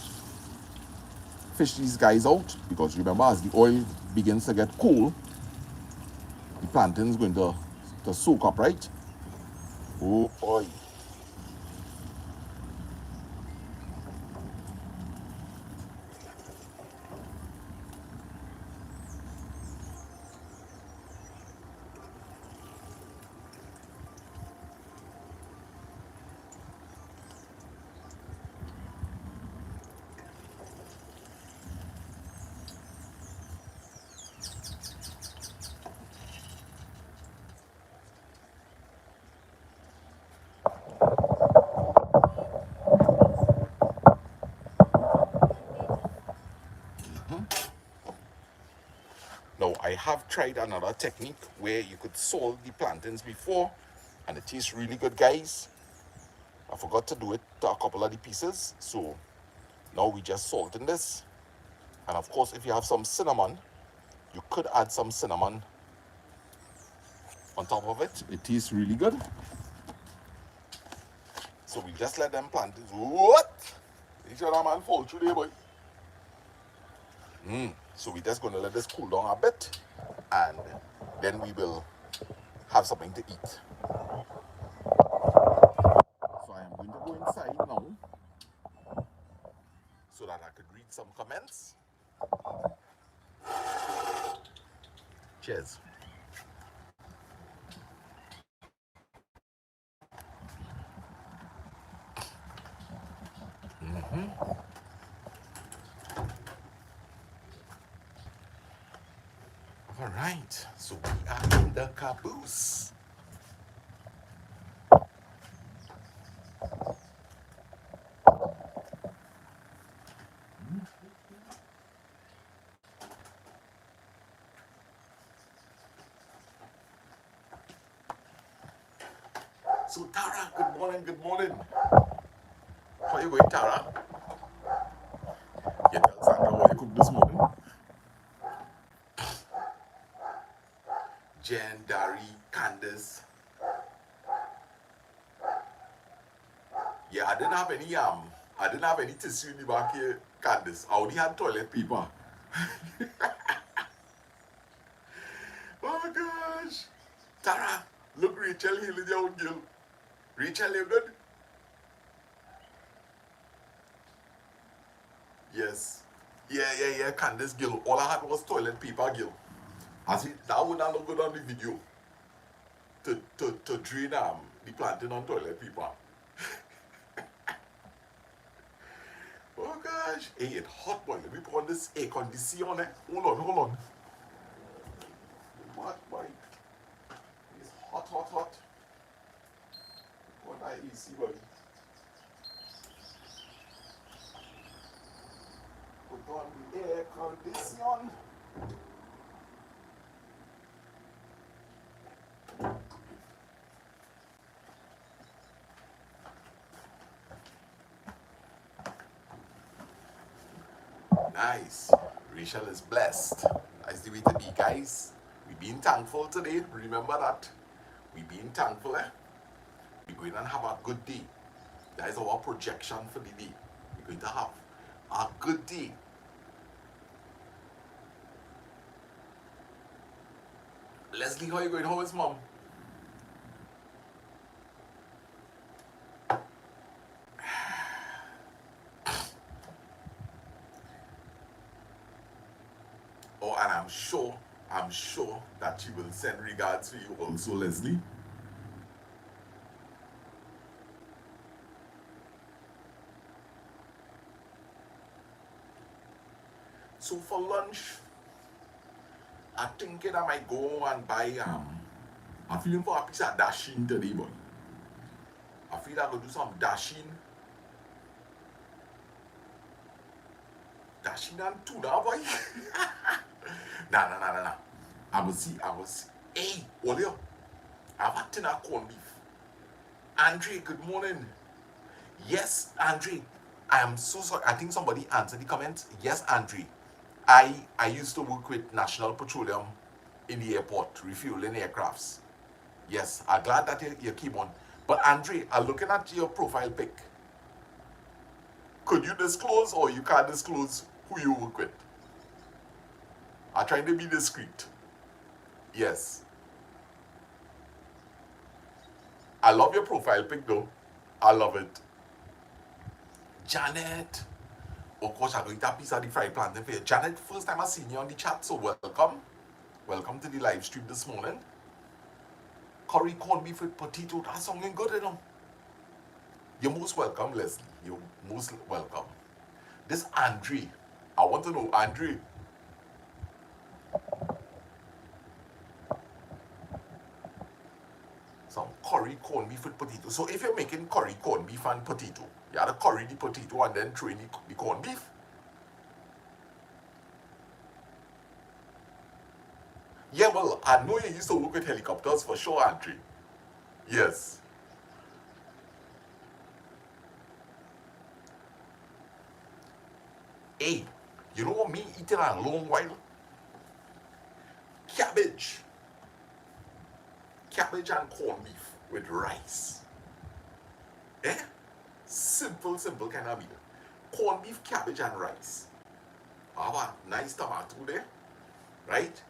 fish these guys out, because remember, as the oil begins to get cool, the plantain is going to soak up, right? Oh boy. Now, I have tried another technique where you could salt the plantains before, and it tastes really good, guys. I forgot to do it to a couple of the pieces, so now we just salting this. And of course, if you have some cinnamon, you could add some cinnamon on top of it. It tastes really good. So we just let them plantains. What? Each other man fall through there, boy. So we're just going to let this cool down a bit, and then we will have something to eat. So I am going to go inside now so that I could read some comments. Cheers. All right, so we are in the caboose. So Tara, good morning, good morning. How you going, Tara? You tell Sandra what you cooked this morning? Jen, Dari, Candace. Yeah, I didn't have any tissue in the back here, Candace. I only had toilet paper. Oh gosh. Tara, look, Rachel here with your own girl. Rachel, you good? Yes. Yeah, Candace girl. All I had was toilet paper, girl. I see that would not look good on the video. To drain the plantain on toilet paper. Oh gosh. Hey, it's hot, boy. Let me put on this air conditioner on it. Hold on. What, boy? It's hot. What that AC, buddy? Put on the air conditioner. Nice. Rachel is blessed. That's the way to be, guys. We being thankful today. Remember that. We being thankful, eh? We're going to have a good day. That is our projection for the day. We're going to have a good day. Leslie, how are you going? How is mom? Oh, and I'm sure that she will send regards to you also, Leslie. So for lunch, I'm thinking I might go and buy I'm feeling for a piece of dashing today, boy. I feel I go do some dashing and tuna, boy. Nah. I will see. Hey, Olio, I've had dinner corned beef. Andre, good morning. Yes, Andre. I am so sorry. I think somebody answered the comment. Yes, Andre. I used to work with National Petroleum in the airport, refueling aircrafts. Yes, I'm glad that you keep on. But Andre, I'm looking at your profile pic. Could you disclose or you can't disclose who you work with? I'm trying to be discreet. Yes. I love your profile pic though. I love it. Janet. Of course, I'm going to have a piece of the fried plantain for you. Janet, first time I've seen you on the chat, so welcome. Welcome to the live stream this morning. Curry corned beef with potato, that's something good, you know. You're most welcome, Leslie. You're most welcome. This Andre, I want to know, Andre. Some curry corned beef with potato. So if you're making curry corned beef and potato, you have to curry the potato and then throw in the corned beef. Yeah, well, I know you used to work with helicopters for sure, Andre. Yes. Hey, you know what me eating a long while? Cabbage. Cabbage and corned beef with rice. Eh? Simple kind of meal. Corned beef, cabbage, and rice. Have a nice tomato there, right?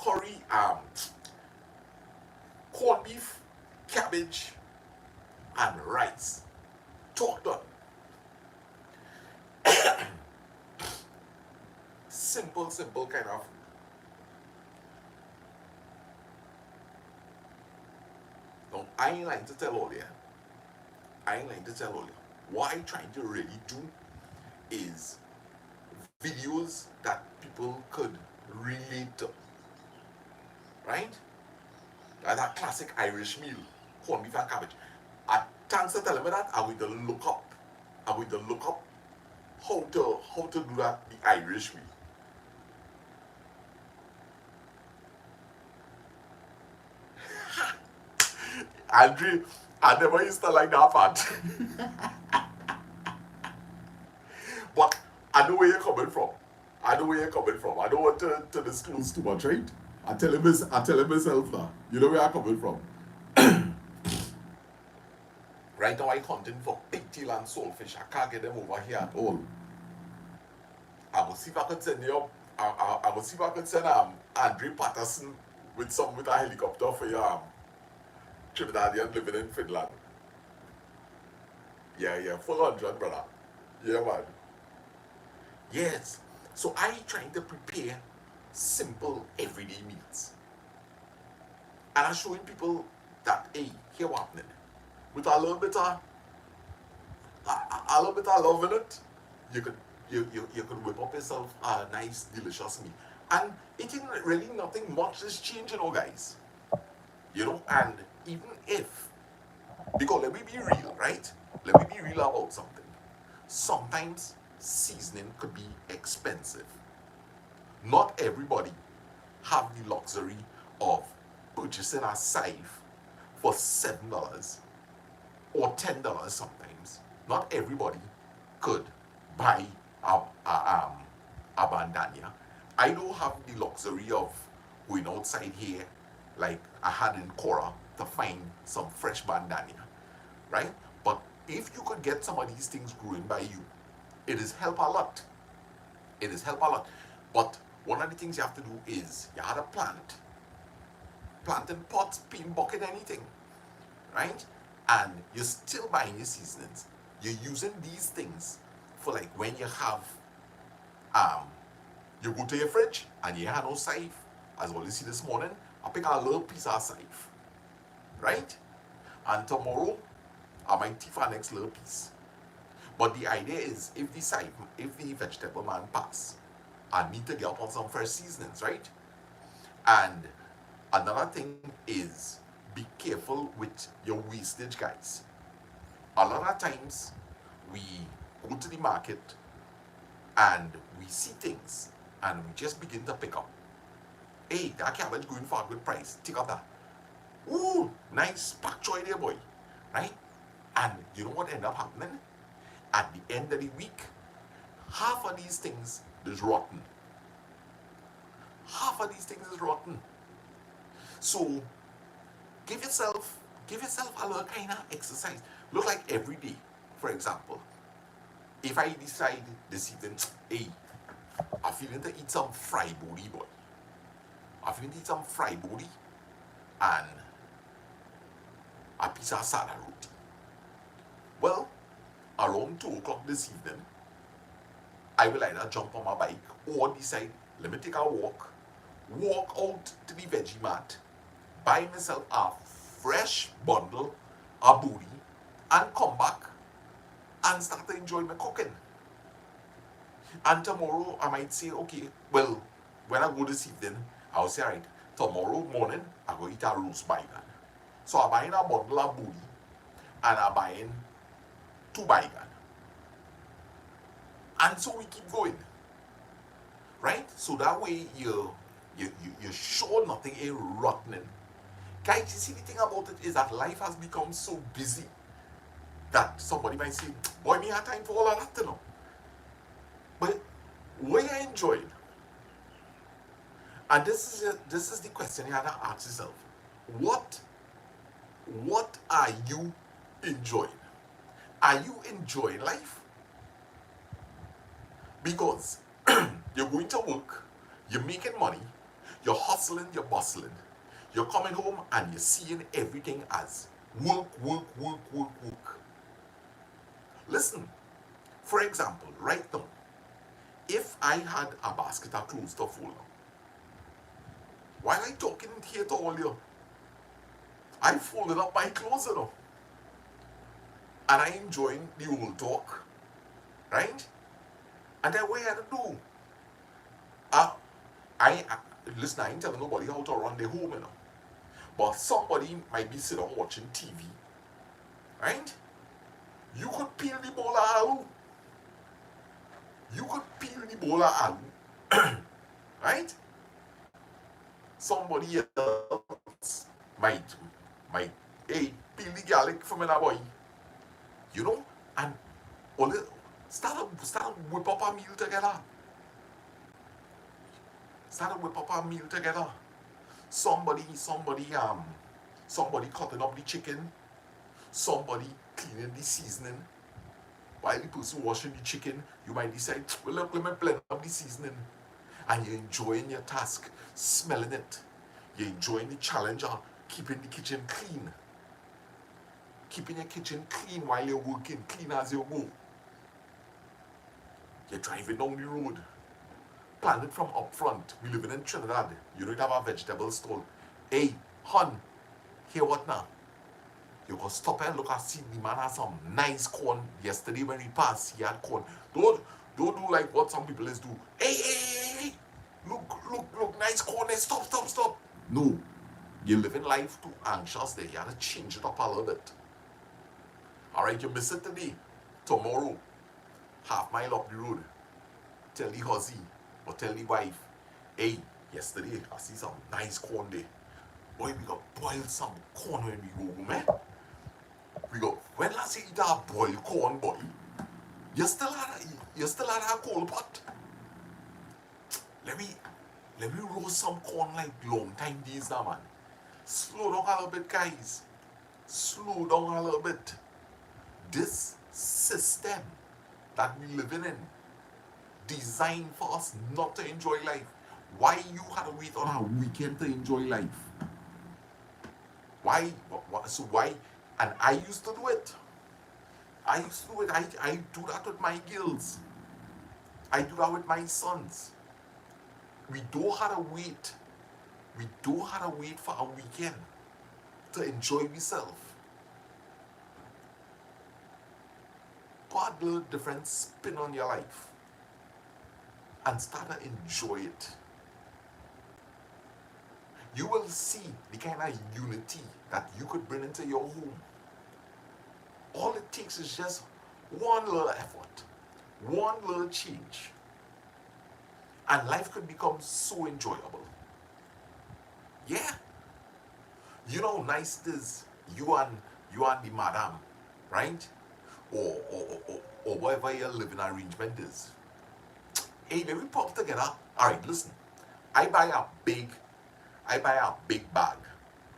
Curry, corned beef, cabbage, and rice. Talk done. Simple kind of. No, I ain't like to tell all you. What I'm trying to really do is videos that people could relate to. Right? Like that classic Irish meal, corned beef and cabbage. Thanks for telling me that, I'm going to look up how to do that the Irish way. Andre, I never used to like that part. But I know where you're coming from. I don't want to disclose too much, right? I tell him myself that. You know where I'm coming from. Right now I hunting for pigtail and saltfish. I can't get them over here at all. I will see if I can send you up. I will see if I can send Andre Patterson with a helicopter for your Trinidadian living in Finland. Yeah, full 100, brother. Yeah, man. Yes. So I trying to prepare simple everyday meals. And I'm showing people that, hey, here what happening. With a little bit of love in it, you could whip up yourself a nice, delicious meal. And it ain't really nothing much is changing, guys. You know, and even if, because let me be real, right? Let me be real about something. Sometimes seasoning could be expensive. Not everybody have the luxury of purchasing a sieve for $7 or $10 sometimes. Not everybody could buy a bandana. I don't have the luxury of going outside here, like I had in Cora to find some fresh bandania, right? But if you could get some of these things growing by you, it is help a lot. It is help a lot. But one of the things you have to do is you had a plant in pots, pin bucket, anything, right? And you're still buying your seasonings. You're using these things for like when you have um you go to your fridge and you have no scythe, as well you see this morning, I pick out a little piece of scythe, right? And tomorrow I might teeth our next little piece. But the idea is if the vegetable man pass, I need to get up on some fresh seasonings, right? And another thing is be careful with your wastage, guys. A lot of times we go to the market and we see things and we just begin to pick up. Hey, that cabbage going for a good price. Take up that. Ooh, nice pak choy there, boy. Right? And you know what end up happening? At the end of the week, half of these things is rotten. Half of these things is rotten. So give yourself a little kind of exercise. Look like every day, for example. If I decide this evening, hey, I'm feeling to eat some fried booty, boy. I'm feeling to eat some fried booty and a piece of sada roti. Well, around 2 o'clock this evening, I will either jump on my bike or decide, let me take a walk out to the veggie mart, buy myself a fresh bundle of booty, and come back and start to enjoy my cooking. And tomorrow I might say, okay, well, when I go this evening, I'll say, all right, tomorrow morning I go eat a roast bacon. So I'm buying a bundle of booty and I'm buying 2 bacon. And so we keep going. Right? So that way you're sure nothing is rotting. Guys, you see the thing about it is that life has become so busy that somebody might say, boy, me have time for all of that, you know. But what you enjoying? And this is the question you have to ask yourself. What are you enjoying? Are you enjoying life? Because you're going to work, you're making money, you're hustling, you're bustling, you're coming home and you're seeing everything as work. Listen, for example, right now, if I had a basket of clothes to fold, while I'm talking here to all you, I folded up my clothes, you know, and I enjoying the old talk, right? And then what I had to do? Listen, I ain't telling nobody how to run their home, you know. But somebody might be sitting watching TV, right? You could peel the bowl of aloo. You could peel the bowl of aloo, right? Somebody else might, hey, peel the garlic for me now, boy. You know, and all it, start to whip up a meal together. Start to whip up a meal together. Somebody cutting up the chicken, somebody cleaning the seasoning. While the person washing the chicken, you might decide, well, look, let me blend up the seasoning. And you're enjoying your task, smelling it. You're enjoying the challenge of keeping the kitchen clean. Keeping your kitchen clean while you're working, clean as you go. You're driving down the road. Plan it from up front. We living in Trinidad. You don't have a vegetable stall. Hey, hon, hear what now? You go stop and look and see the man has some nice corn. Yesterday when we passed, he had corn. Don't do like what some people is do. Hey. Look, nice corn. Hey, stop. No. You're living life too anxious there. You have to change it up a little bit. Alright, you miss it today. Tomorrow, half mile up the road. Tell the husband or tell the wife, hey, yesterday I see some nice corn there. Boy, we got boil some corn when we go home, man. We go, when last you eat a boiled corn, boy? You still had a cold pot? Let me roast some corn like long time these now, man. Slow down a little bit, guys. Slow down a little bit. This system that we living in, designed for us not to enjoy life. Why you had to wait on a weekend to enjoy life? Why? So why? And I used to do it. I used to do it. I do that with my girls. I do that with my sons. We don't have to wait. We don't have to wait for a weekend to enjoy yourself. Put a little different spin on your life and start to enjoy it. You will see the kind of unity that you could bring into your home. All it takes is just one little effort, one little change, and life could become so enjoyable. Yeah. You know how nice it is, you and the madam, right? Or whatever your living arrangement is. Hey, maybe pop together. Alright, listen. I buy a big bag,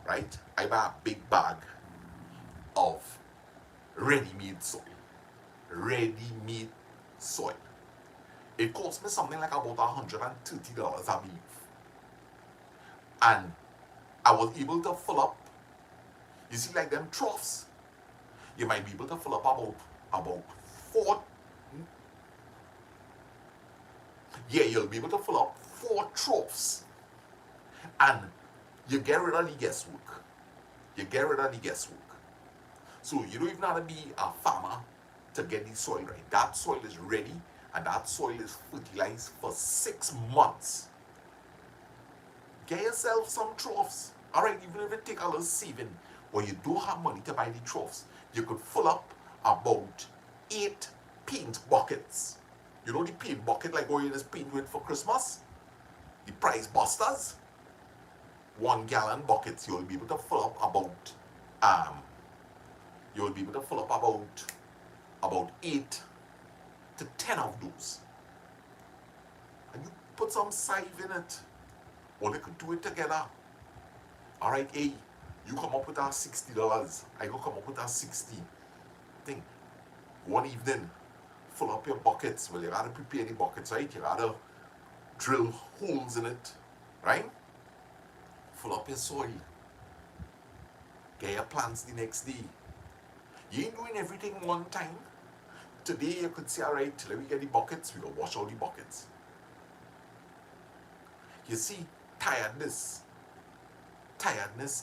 right? I buy a big bag of ready-made soil. Ready-made soil. It cost me something like about $130, I believe. And I was able to fill up, you see, like them troughs, you might be able to fill up about 4, yeah, you'll be able to fill up 4 troughs. And you get rid of the guesswork. You get rid of the guesswork. So you don't even have to be a farmer to get the soil right. That soil is ready, and that soil is fertilized for 6 months. Get yourself some troughs. Alright, even if it take a little saving, or you don't have money to buy the troughs, you could fill up about 8 paint buckets. You know the paint bucket like what you just paint with for Christmas? The price busters? 1 gallon buckets. You'll be able to fill up about about 8 to 10 of those. And you put some scythe in it. Or they could do it together. Alright, hey, you come up with our $60. I go come up with our 60. Think, one evening, fill up your buckets. Well, you gotta prepare the buckets, right? You gotta drill holes in it, right? Fill up your soil. Get your plants the next day. You ain't doing everything one time. Today you could say, alright, let me get the buckets, we go wash all the buckets. You see, tiredness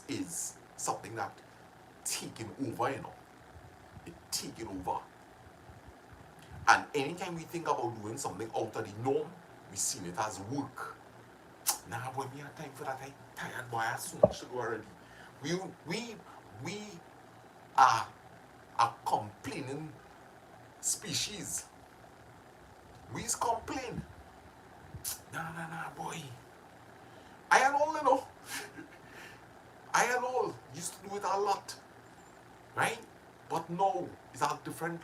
is something that taking over, you know. It's taking over. And anytime we think about doing something out of the norm, we see it as work. Nah, boy, we have time for that. I'm tired, boy. I have so much to do already. We are a complaining species. We complain. Nah, boy. I and all, you know. I and all used to do it a lot, right? But no, it's a different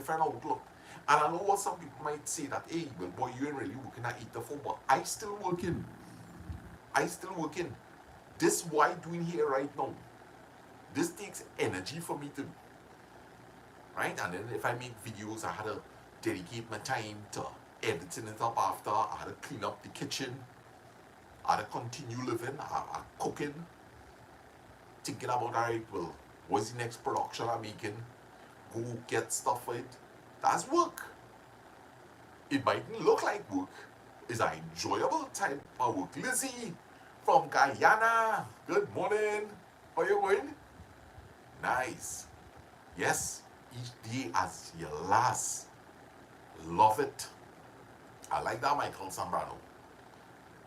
outlook. And I know what some people might say that, hey, well, boy, you ain't really working at 8 to 4, but I still working. This what I'm doing here right now. This takes energy for me to do, right? And then if I make videos, I had to dedicate my time to editing it up after. I had to clean up the kitchen. I had to continue living, cooking, thinking about, alright, well, what's the next production I'm making? Go get stuff for it. That's work. It mightn't look like work. It's an enjoyable type of work. Lizzie from Guyana. Good morning. How you going? Nice. Yes, each day as your last. Love it. I like that, Michael Zambrano.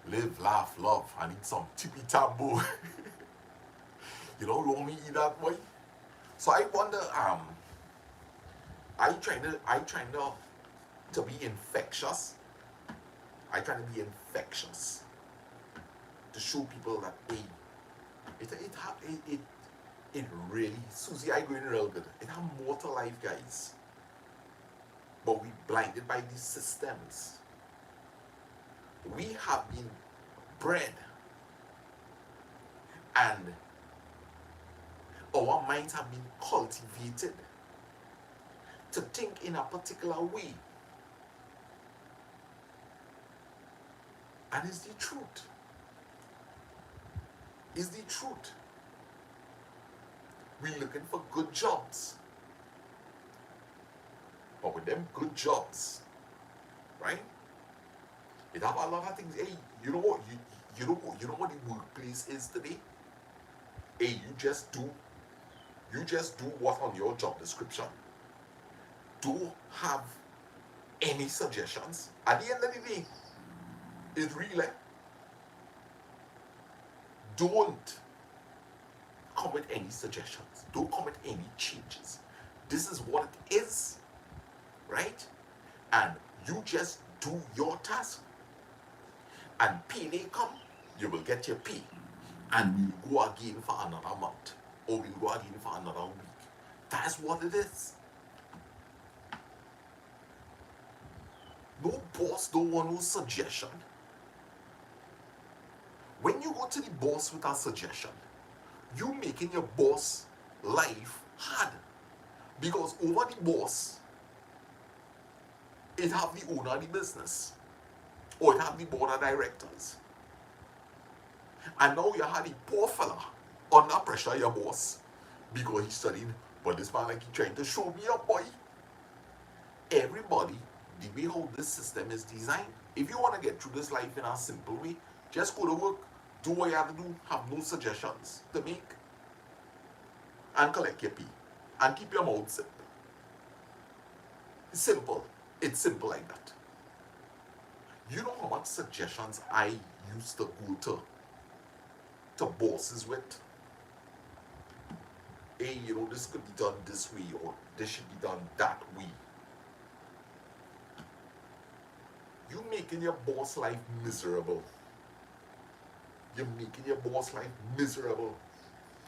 Live, laugh, love. I need some tippy tambo. You don't want me eat that, boy. So I wonder, I trying to be infectious. I trying to be infectious to show people that, hey, it really, Susie, I going real good. It have more to life, guys. But we blinded by these systems. We have been bred and Our minds have been cultivated to think in a particular way. And it's the truth. It's the truth. We're looking for good jobs. But with them good jobs, right? It have a lot of things. Hey, you know what? You know what the workplace is today? Hey, you just do what on your job description. Don't have any suggestions. At the end of the day, it's really don't come with any suggestions. Don't come with any changes. This is what it is, right? And you just do your task. And payday come, you will get your pay. And we'll go again for another month. Or we'll go again for another week. That's what it is. No boss don't want no suggestion. When you go to the boss with a suggestion, you making your boss life hard. Because over the boss, it have the owner of the business. Or it have the board of directors. And now you have the poor fella under pressure, your boss, because he's studying, but this man like he trying to show me up, boy. Everybody, the way how this system is designed, if you want to get through this life in a simple way, just go to work, do what you have to do, have no suggestions to make, and collect your pay, and keep your mouth simple. It's simple. It's simple like that. You know how much suggestions I used to go to bosses with? Hey, you know, this could be done this way, or this should be done that way. You making your boss life miserable. You're making your boss life miserable.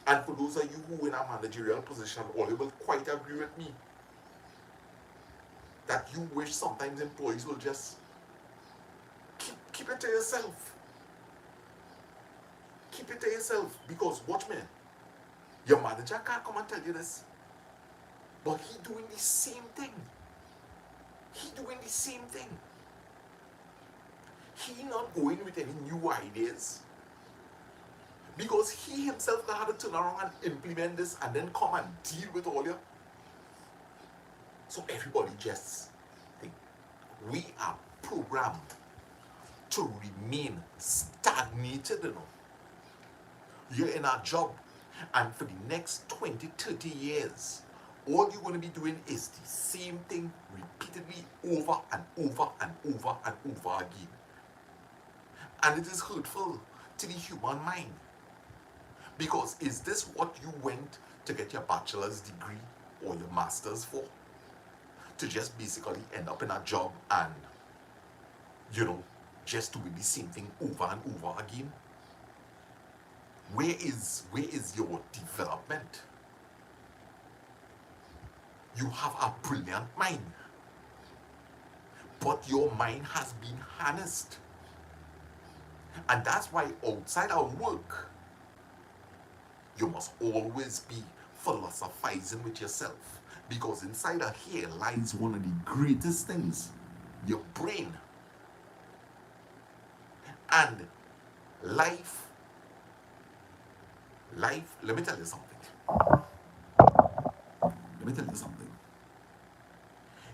And for those of you who in a managerial position, all you will quite agree with me that you wish sometimes employees will just keep it to yourself. Keep it to yourself. Because watch me, your manager can't come and tell you this, but he doing the same thing. He doing the same thing. He not going with any new ideas. Because he himself had to turn around and implement this and then come and deal with all your. So everybody just think we are programmed to remain stagnated, you know. You're in our job, and for the next 20, 30 years, all you're going to be doing is the same thing repeatedly over and over and over and over again. And it is hurtful to the human mind. Because is this what you went to get your bachelor's degree or your master's for? To just basically end up in a job and, you know, just doing the same thing over and over again? Where is your development? You have a brilliant mind, but your mind has been harnessed. And that's why outside of work, you must always be philosophizing with yourself. Because inside of here lies one of the greatest things, your brain. And life, let me tell you something.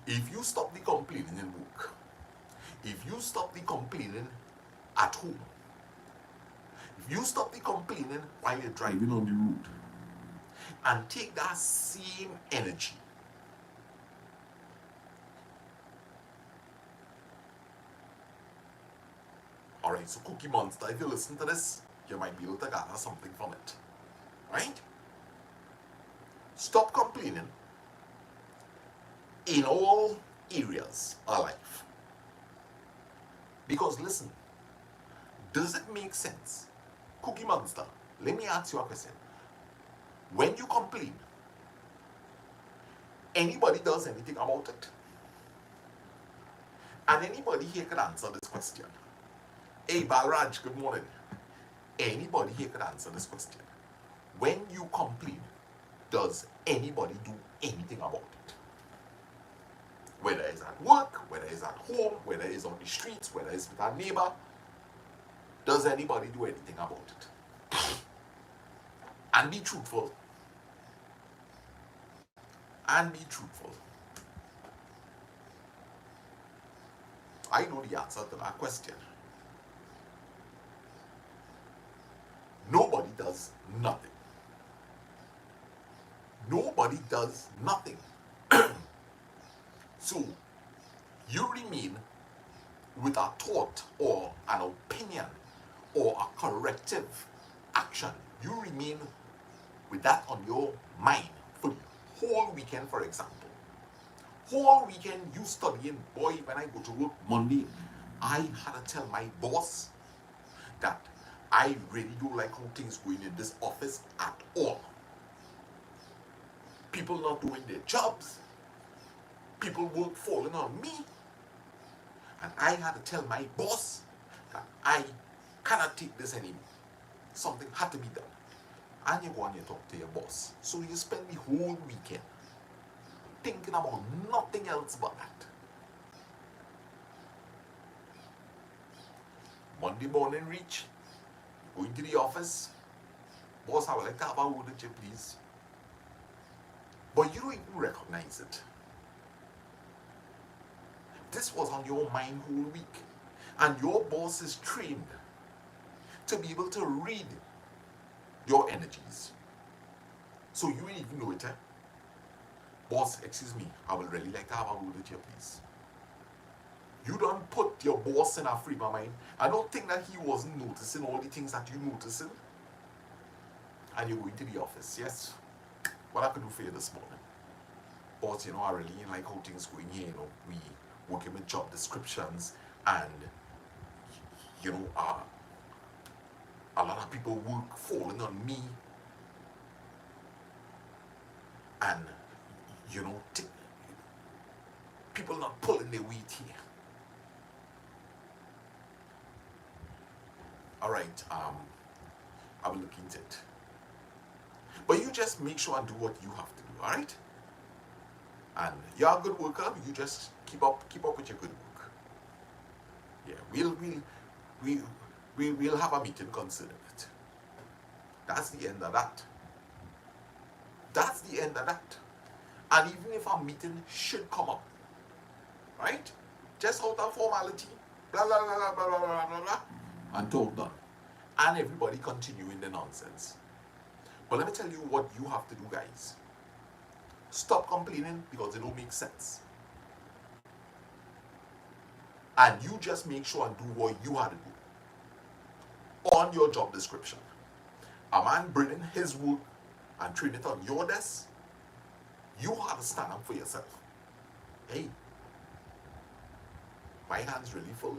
If you stop the complaining in work, if you stop the complaining at home, if you stop the complaining while you're driving on the road, and take that same energy alright, so Cookie Monster, if you listen to this, you might be able to gather something from it. Right? Stop complaining in all areas of life. Because listen, does it make sense? Cookie Monster, let me ask you a question. When you complain, anybody does anything about it? And anybody here could answer this question. Hey Balraj, good morning. Anybody here could answer this question. When you complain, does anybody do anything about it? Whether it's at work, whether it's at home, whether it's on the streets, whether it's with our neighbor, does anybody do anything about it? And be truthful. And be truthful. I know the answer to that question. Nobody does nothing. Nobody does nothing. So, you remain with a thought or an opinion or a corrective action. You remain with that on your mind for the whole weekend, for example. Whole weekend you studying. Boy, when I go to work Monday, I had to tell my boss that I really don't like how things going in this office at all. People not doing their jobs. People work falling on me. And I had to tell my boss that I cannot take this anymore. Something had to be done. And you go and you talk to your boss. So you spend the whole weekend thinking about nothing else but that. Monday morning reach, going to the office. Boss, I would like to have a word with you, please. But you don't even recognize it. This was on your mind whole week. And your boss is trained to be able to read your energies. So you ain't even know it, eh? Boss, excuse me, I would really like to have a word with you, please. You don't put your boss in a frame of mind. I don't think that he wasn't noticing all the things that you're noticing. And you're going to the office, yes? What I could do for you this morning? Boss, you know, I really ain't like how things going here, you know, we working with job descriptions and, you know, a lot of people work falling on me. And, you know, people not pulling their weight here. All right, I will look into it. But you just make sure and do what you have to do, all right? And you're a good worker. You just keep up with your good work. Yeah, we'll have a meeting concerning it. That's the end of that. That's the end of that. And even if a meeting should come up, right? Just out of formality, blah blah blah blah blah blah blah blah, and talk done. And everybody continuing the nonsense. But let me tell you what you have to do, guys. Stop complaining because it don't make sense. And you just make sure and do what you have to do. On your job description. A man bringing his work and treating it on your desk, you have to stand up for yourself. Hey, my hand's really full.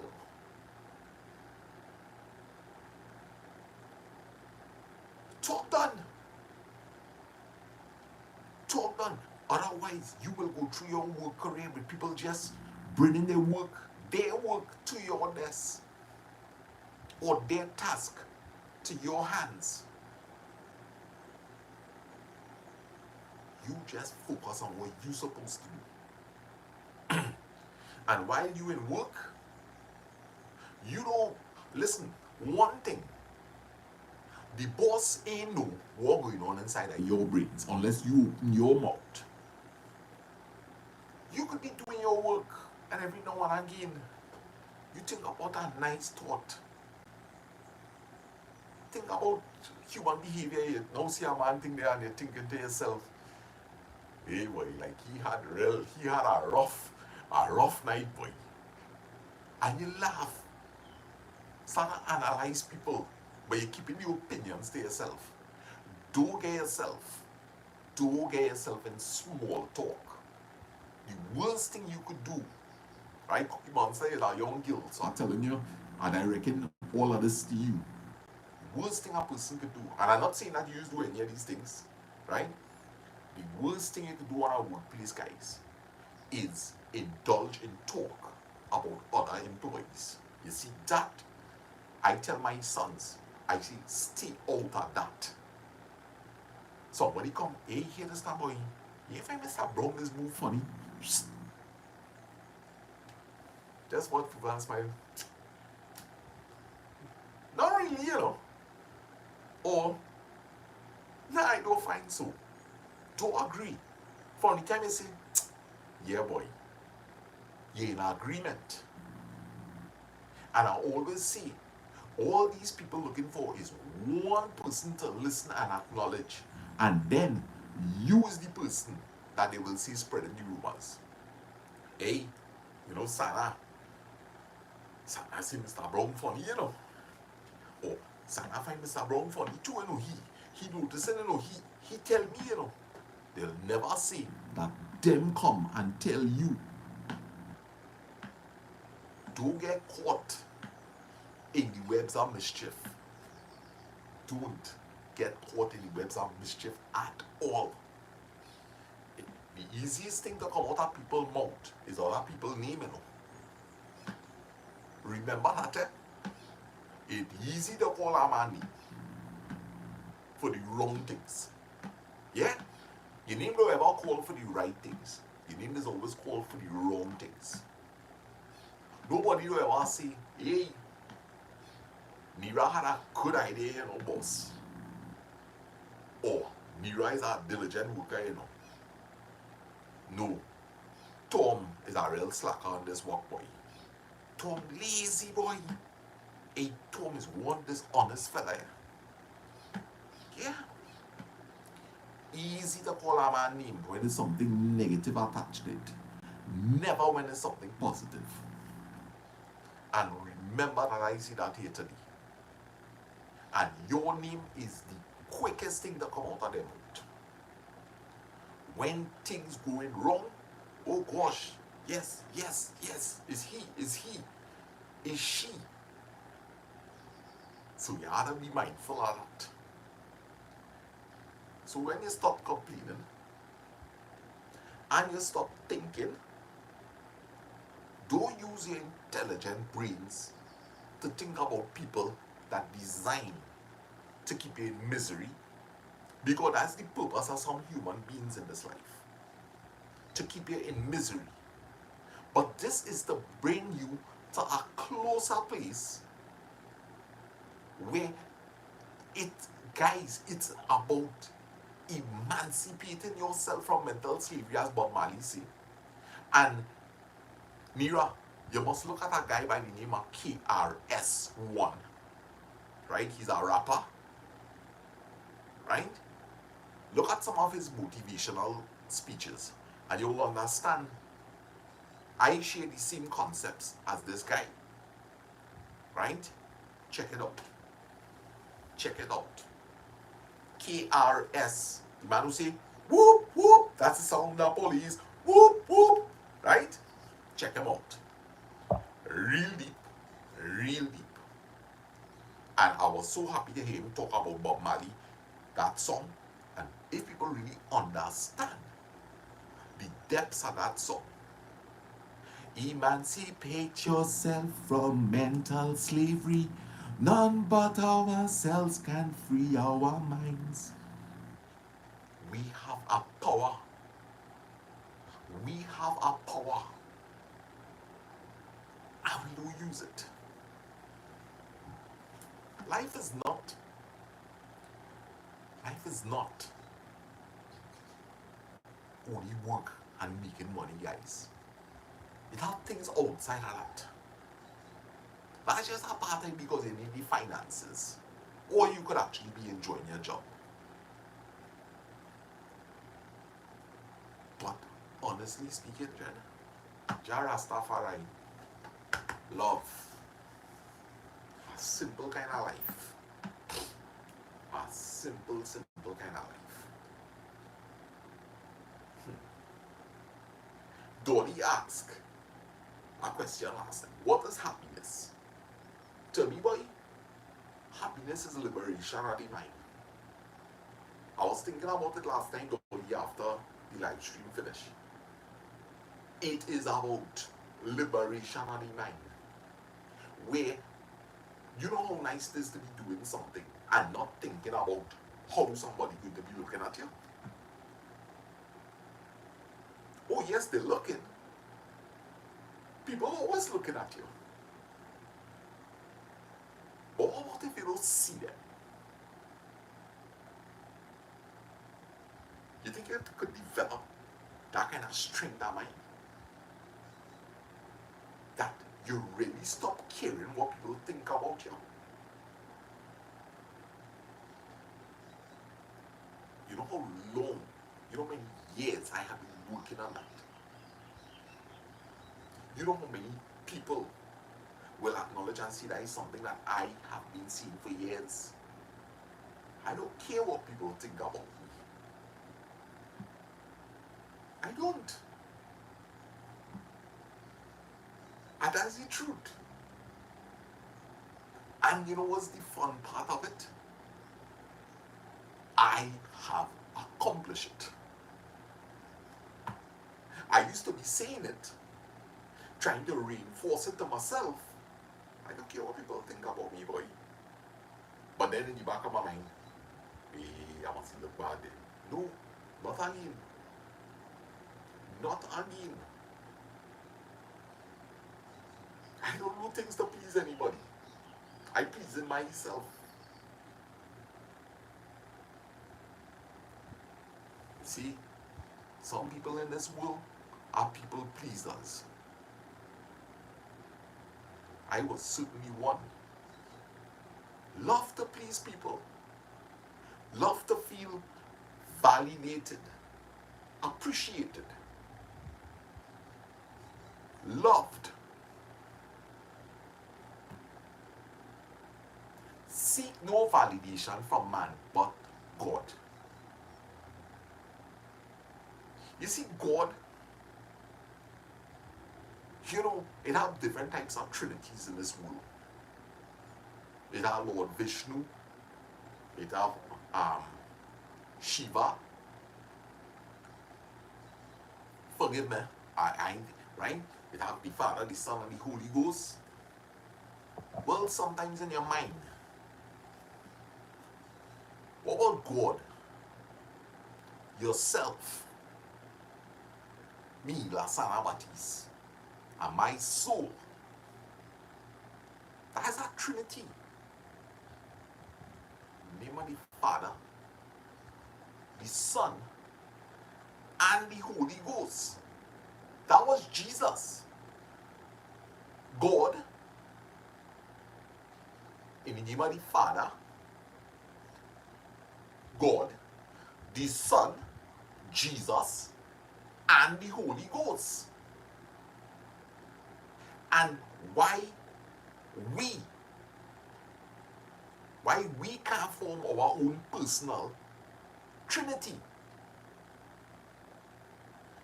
Talk done. Talk done. Otherwise, you will go through your work career with people just bringing their work to your desk or their task to your hands. You just focus on what you're supposed to do. And while you in work, you don't listen. One thing, the boss ain't know what going on inside of your brains unless you open your mouth. You could be doing your work and every now and again you think about a nice thought. Think about human behavior. You now see a man thing there and you're thinking to yourself, hey boy, like he had a rough night, boy. And you laugh. Start to analyze people, but you're keeping your opinions to yourself. Don't get yourself in small talk. The worst thing you could do, right? Cookie Monster is our young girl, so I'm telling you, and I reckon all of this to you. The worst thing a person could do, and I'm not saying that you do any of these things, right? The worst thing you could do on our workplace, guys, is indulge in talk about other employees. You see that? I tell my sons, I say, stay out of that. Somebody come, hey, here this boy. You find Mr. Brown this move funny? Just what people and smile. Not really, Or, nah, I don't find so. Don't agree. From the time you say, yeah, boy, you're in agreement. And I always say, all these people looking for is one person to listen and acknowledge, and then use the person that they will see spreading the rumors. Hey, Sana see Mr. Brown funny. Oh, Sana find Mr. Brown funny too, he noticing, he tell me. They'll never say that them come and tell you. Don't get caught in the webs of mischief. Don't get caught in the webs of mischief at all. The easiest thing to come out of people's mouth is other people's name, Remember that, it's easy to call a man name for the wrong things. Yeah? Your name don't ever call for the right things. Your name is always called for the wrong things. Nobody will ever say, hey, Nira had a good idea, boss. Or Nira is a diligent worker, No. Tom is a real slacker on this work, boy. Tom lazy, boy. Hey, Tom is one dishonest fella. Yeah. Easy to call a man name when there's something negative attached to it. Never when there's something positive. And remember that I see that here today. And your name is the quickest thing to come out of their mouth. When things going wrong, oh gosh, yes, is he, is she. So you have to be mindful of that. So when you stop complaining and you stop thinking, don't use your intelligent brains to think about people that design to keep you in misery, because that's the purpose of some human beings in this life, to keep you in misery. But this is to bring you to a closer place where it's about emancipating yourself from mental slavery, as Bob Marley said. And Mira, you must look at a guy by the name of KRS-One, right? He's a rapper, right? Look at some of his motivational speeches and you'll understand I share the same concepts as this guy, right? Check it out. KRS, the man who say whoop whoop, that's the sound of police, whoop whoop, right? Check him out. Real deep. And I was so happy to hear him talk about Bob Marley, that song. And if people really understand the depths of that song, emancipate yourself from mental slavery. None but ourselves can free our minds. We have a power. And we don't use it. Life is not only work and making money, guys. It has things outside of that. That's just a part of it because you need the finances. Or you could actually be enjoying your job. But honestly speaking, Jen, Jah Rastafari love a simple kind of life. A simple kind of life. Dolly asked a question last time. What is happiness? To me, boy, happiness is liberation of the mind. I was thinking about it last time, Dolly, after the live stream finished. It is about liberation of the mind. Where you know how nice it is to be doing something and not thinking about how is somebody going to be looking at you? Oh yes, they're looking. People are always looking at you. But what if you don't see them? You think you could develop that kind of strength of mind? That you really stop caring what people think about you? You know how long, you know how many years I have been working on that? You know how many people will acknowledge and see that is something that I have been seeing for years? I don't care what people think about me. I don't. And that's the truth. And you know what's the fun part of it? I have accomplished it. I used to be saying it, trying to reinforce it to myself. I don't care what people think about me, boy. But then in the back of my mind, hey, I must look bad then. No, not again. Not again. I don't do things to please anybody. I please myself. See, some people in this world are people pleasers. I was certainly one. Love to please people. Love to feel validated, appreciated, loved. Seek no validation from man but God. You see, God, you know, it have different types of trinities in this world. It have Lord Vishnu, it have Shiva. Forgive me, right? It have the Father, the Son, and the Holy Ghost. Well, sometimes in your mind, what about God? Yourself, me, Lasana Batis, and my soul. That's a Trinity. Name of the Father, the Son, and the Holy Ghost. That was Jesus. God, in the name of the Father, God, the Son, Jesus, and the Holy Ghost. And why we can't form our own personal Trinity?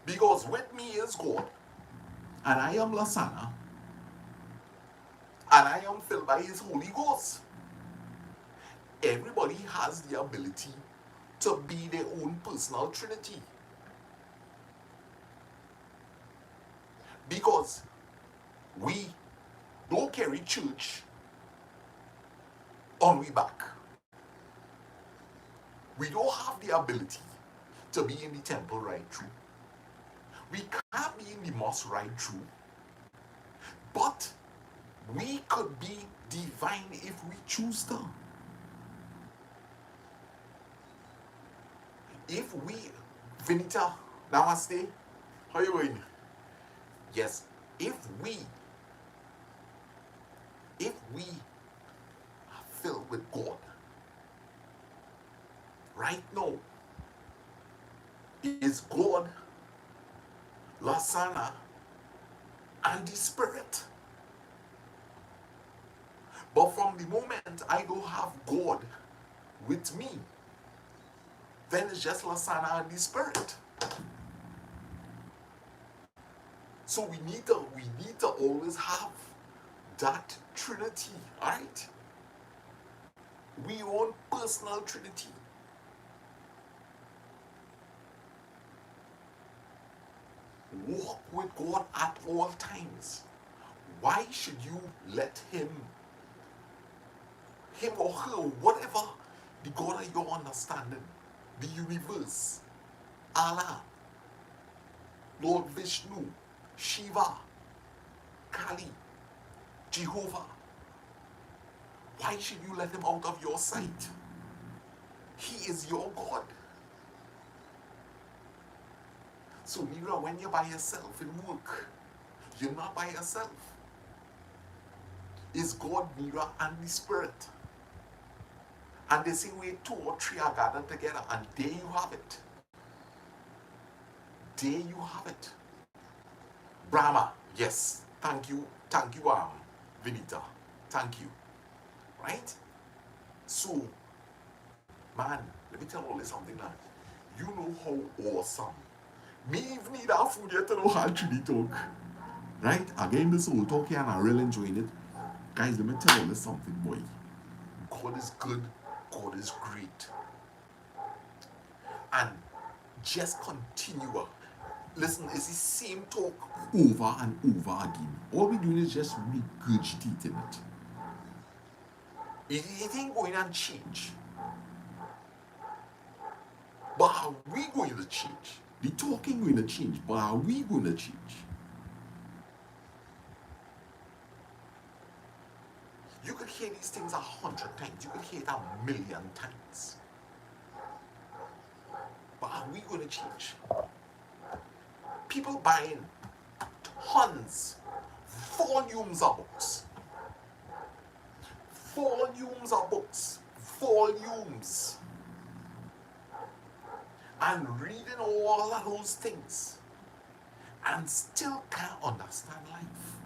Because with me is God, and I am Lasana, and I am filled by His Holy Ghost. Everybody has the ability to be their own personal Trinity. Because we don't carry church on we back. We don't have the ability to be in the temple right through. We can't be in the mosque right through. But we could be divine if we choose to. If we, Vinita, namaste, how you doing? Yes, if we are filled with God, right now, is God, Lasana, and the Spirit. But from the moment I don't have God with me, then it's just Lasana and the Spirit. So we need to always have that Trinity, right? We want personal Trinity. Walk with God at all times. Why should you let him or her, whatever the God of your understanding, the universe, Allah, Lord Vishnu, Shiva, Kali, Jehovah. Why should you let him out of your sight? He is your God. So Mira, when you're by yourself in work, you're not by yourself. It's God, Mira, and the Spirit. And they say where two or three are gathered together, and there you have it. There you have it. Brahma, yes. Thank you, Vinita. Thank you. Right? So, man, let me tell you something now. You know how awesome. Me even need our food yet to know how to talk. Right? Again, this whole talk here, and I'm really enjoying it. Guys, let me tell you something, boy. God is good. God is great. And just continue. Listen, it's the same talk over and over again. All we're doing is just regurgitating it. It ain't going to change. But are we going to change? The talking going to change, but are we going to change? You could hear these things 100 times. You could hear it 1,000,000 times. But are we going to change? People buying tons, volumes of books. Volumes of books. Volumes. And reading all of those things. And still can't understand life.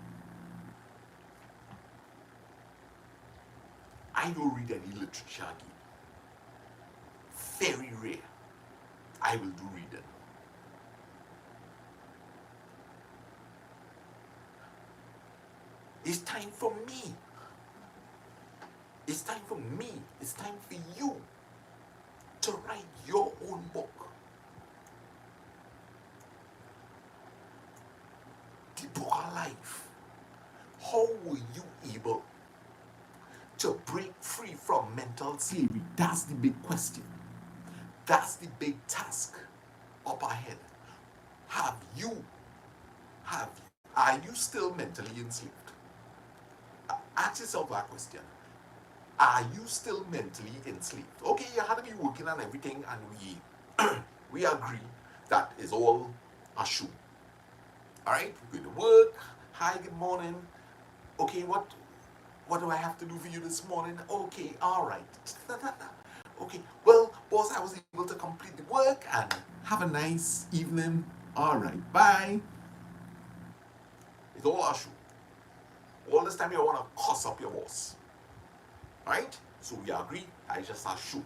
I don't read any literature again. Very rare. I will do reading. It's time for me. It's time for me. It's time for you to write your own book. The book of life. How were you able to break free from mental slavery? That's the big question. That's the big task up ahead. Are you still mentally enslaved? Ask yourself that question. Are you still mentally enslaved? Okay, you had to be working on everything, and we agree that is all a shoe. Alright, we're going to work. Hi, good morning. Okay, what do I have to do for you this morning? Okay, alright. Okay, well, boss, I was able to complete the work and have a nice evening. Alright, bye. It's all a shoe. All this time you want to cuss up your boss. Right? So we agree, I just a shoe.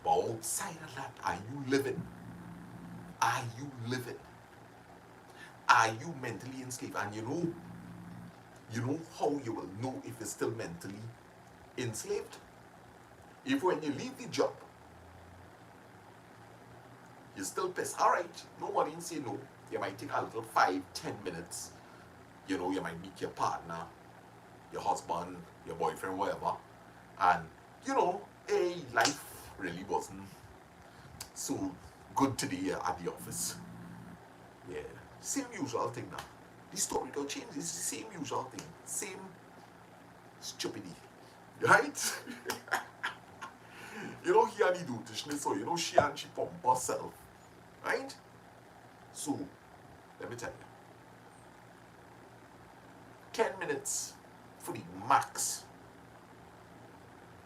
But outside of that, are you living? Are you living? Are you mentally enslaved? And you know how you will know if you're still mentally enslaved? If when you leave the job, you're still pissed. Alright, nobody didn't say no. You might take a little 5-10 minutes. You might meet your partner, your husband, your boyfriend, whatever. And, hey, life really wasn't so good today at the office. Yeah, same usual thing now. The story don't change. It's the same usual thing. Same stupidity. Right? He and the dotishness, so she and she pump herself. Right? So, let me tell you. 10 minutes for the max.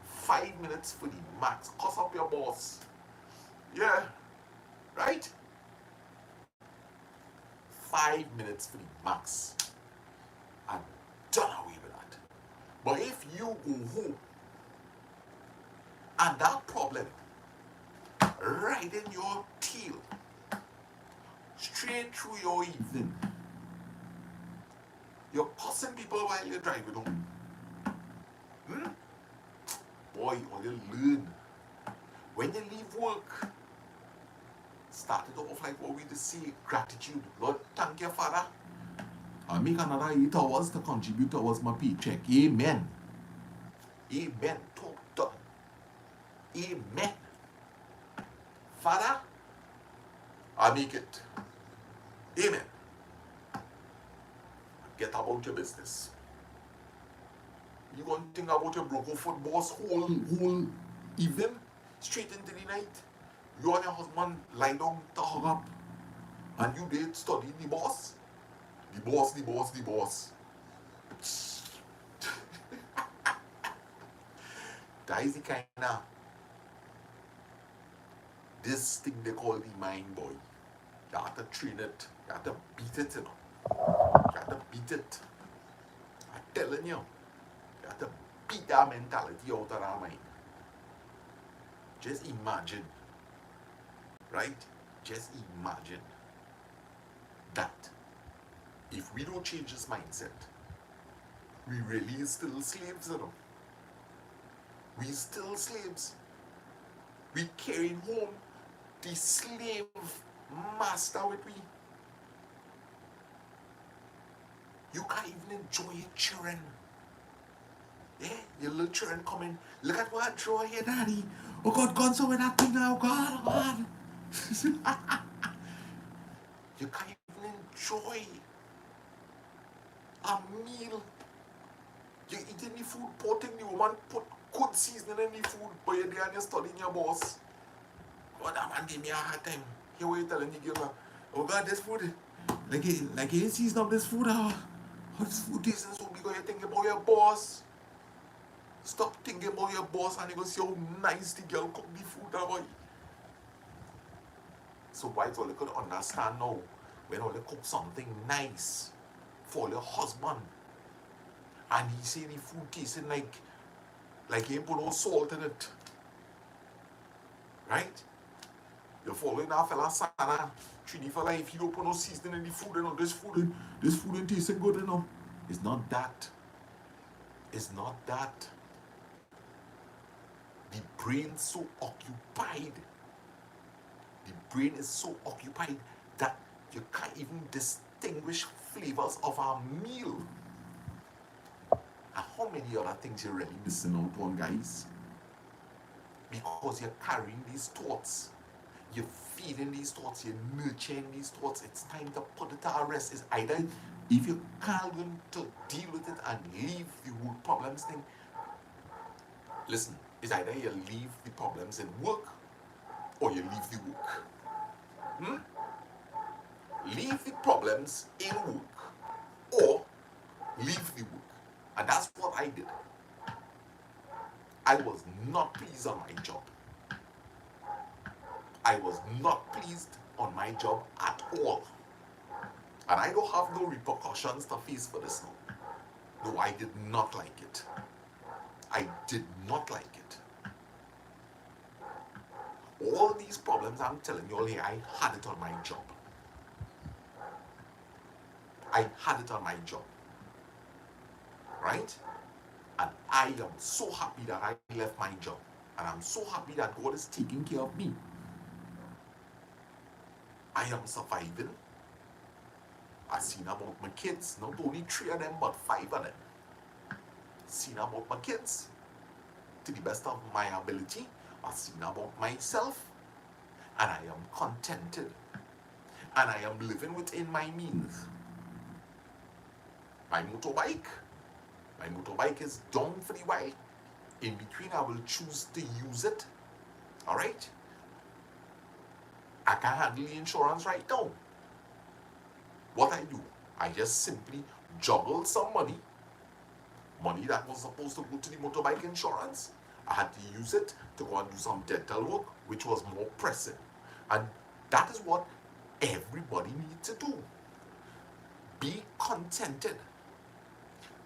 5 minutes for the max. Cuss up your boss. Yeah. Right? 5 minutes for the max. And done away with that. But if you go home and that problem right in your tail, straight through your evening, you're cussing people while you're driving home. Boy, all you learn. When you leave work, start it off like what we just say, gratitude. Lord, thank you, Father. I make another 8 hours to contribute towards my paycheck. Amen. Amen. Talk done. Amen. Father, I make it. Amen. Get about your business. You gonna think about your broken foot boss whole evening, straight into the night. You and your husband lie down to hug up, and you did study the boss. The boss, the boss, the boss. That is the kind of this thing they call the mind, boy. You have to train it. You have to beat it, you know. You have to beat it. I'm telling you. You have to beat that mentality out of our mind. Just imagine, right? Just imagine that if we don't change this mindset, we really still slaves, you know. We still slaves. We carrying home the slave master with we. You can't even enjoy your children. Yeah, your little children coming. Look at what I draw here, daddy. Oh God, gone somewhere that thing now. God, God. You can't even enjoy a meal. You eating the food, putting the woman put good seasoning in the food, but you're there and you're studying your boss. God, that man gave me a hard time. Here what you telling the girl, oh God, this food, like you ain't season up this food, how this food tasting so because you think about your boss. Stop thinking about your boss and you go see how nice the girl cook the food that boy. So why all you could understand now when all you cook something nice for your husband and he say the food tasting like he ain't put no salt in it. Right? You're following that fella Sana, treating for life, he don't put no seasoning in the food, you know, this food ain't tasting good, you know. It's not that. It's not that. The brain so occupied. The brain is so occupied that you can't even distinguish flavors of our meal. And how many other things you're really missing out on, guys? Because you're carrying these thoughts. You're feeding these thoughts. You're nurturing these thoughts. It's time to put it to rest. It's either if you can't learn to deal with it and leave the root problems thing, listen, it's either you leave the problems in work or you leave the work. Leave the problems in work or leave the work. And that's what I did. I was not pleased on my job. I was not pleased on my job at all. And I don't have no repercussions to face for this now. No, I did not like it. I did not like it. All these problems I'm telling you all here, I had it on my job. I had it on my job. Right? And I am so happy that I left my job. And I'm so happy that God is taking care of me. I am surviving. I've seen about my kids, not only 3 of them, but 5 of them. Seen about my kids to the best of my ability. I've seen about myself. And I am contented. And I am living within my means. My motorbike is down for the while. In between, I will choose to use it. Alright? I can't handle the insurance right now. What I do, I just simply juggle some money that was supposed to go to the motorbike insurance. I had to use it to go and do some dental work, which was more pressing. And that is what everybody needs to do. Be contented.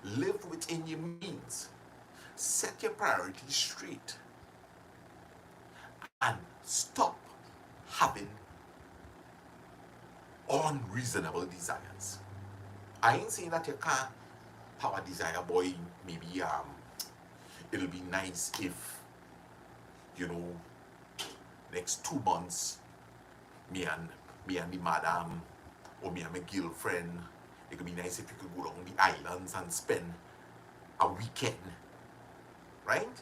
Live within your means. Set your priorities straight. And stop having unreasonable desires. I ain't saying that you can't have a desire, boy. Maybe it'll be nice if, next 2 months, me and the madam or me and my girlfriend, it could be nice if you could go down the islands and spend a weekend. Right?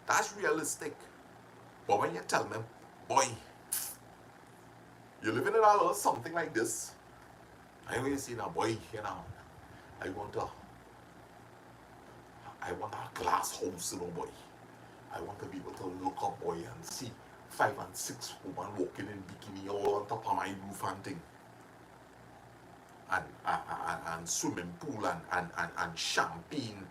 That's realistic. But when you tell them, boy, you're living in a little something like this, I always say, now, boy, you know, I want a, I want a glass house, you know, boy. I want to be able to look up, boy, and see 5 and 6 women walking in bikini all on top of my roof and thing. And swimming pool and champagne,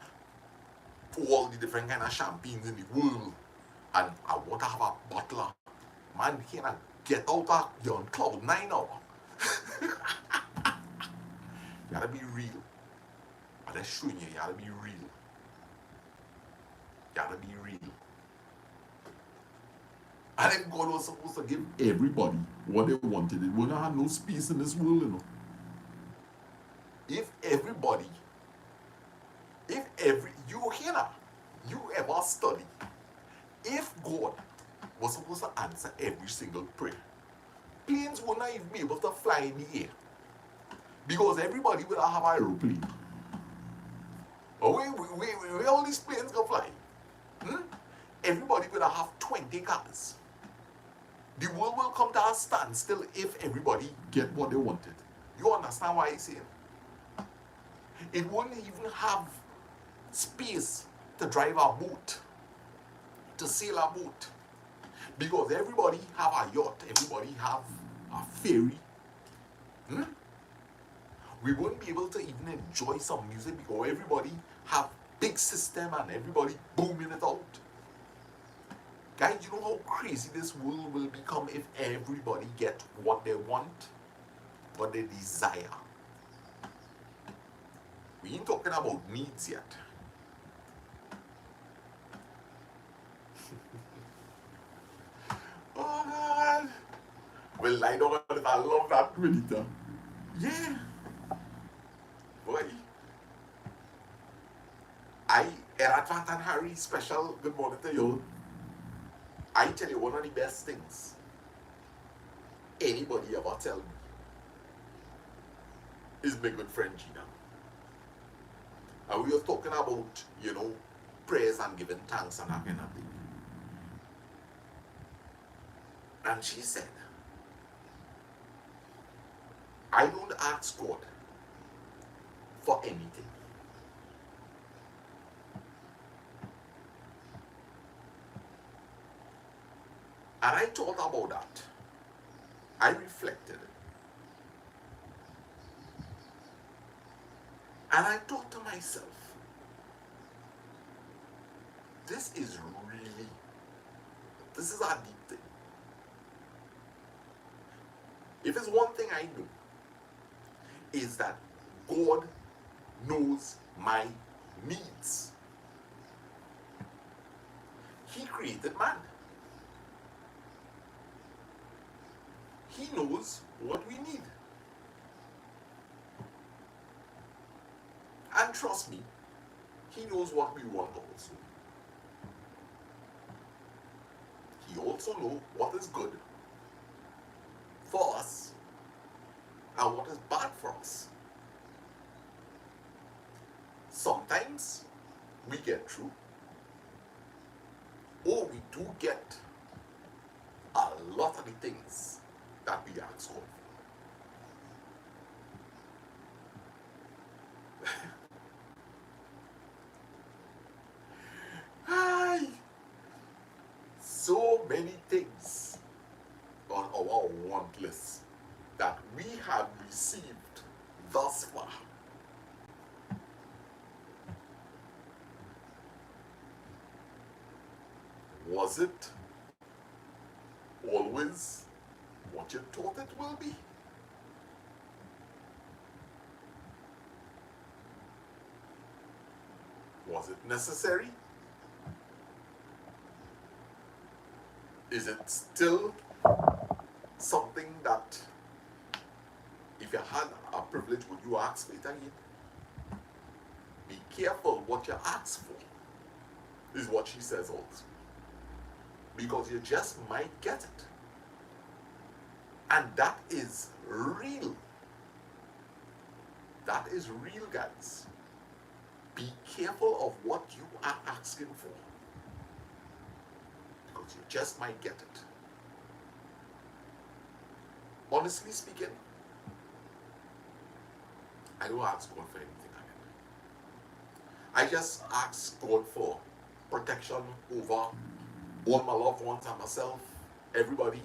all the different kind of champagnes in the world. And I want to have a butler. Man, he can get out of you're on cloud 9 now. You gotta be real. But that's showing you, you gotta be real. You gotta be real. And if God was supposed to give everybody what they wanted, it wouldn't have no space in this world, you know. If everybody, you hear that, you ever study, if God was supposed to answer every single prayer, planes would not even be able to fly in the air. Because everybody would have an aeroplane. Where all these planes go fly? Everybody would have 20 cars. The world will come to a standstill if everybody get what they wanted. You understand why I say it? It wouldn't even have space to drive a boat, to sail a boat. Because everybody have a yacht, everybody have a ferry. We wouldn't be able to even enjoy some music because everybody have big system and everybody booming it out. Guys, you know how crazy this world will become if everybody get what they want, what they desire. We ain't talking about needs yet. Oh God. Well, I don't know if I love that, Benita. Yeah. Boy. Eratvat and Harry, special good morning to you. I tell you, one of the best things anybody ever tell me is my good friend Gina. And we were talking about, prayers and giving thanks and that kind of thing. And she said, I don't ask God for anything. And I thought about that. I reflected. And I thought to myself, this is a deep thing. If it's one thing I know, is that God knows my needs. He created man. He knows what we need. And trust me, he knows what we want also. He also knows what is good for us and what is bad for us. Sometimes we get through, or we do get a lot of the things that we ask for. So many things on our want list that we have received thus far. Was it always what you thought it will be? Was it necessary? Is it still something that if you had a privilege, would you ask for it again? Be careful what you ask for, is what she says also. Because you just might get it. And that is real. That is real, guys. Be careful of what you are asking for. Because but you just might get it. Honestly speaking, I don't ask God for anything again. I just ask God for protection over all my loved ones and myself, everybody.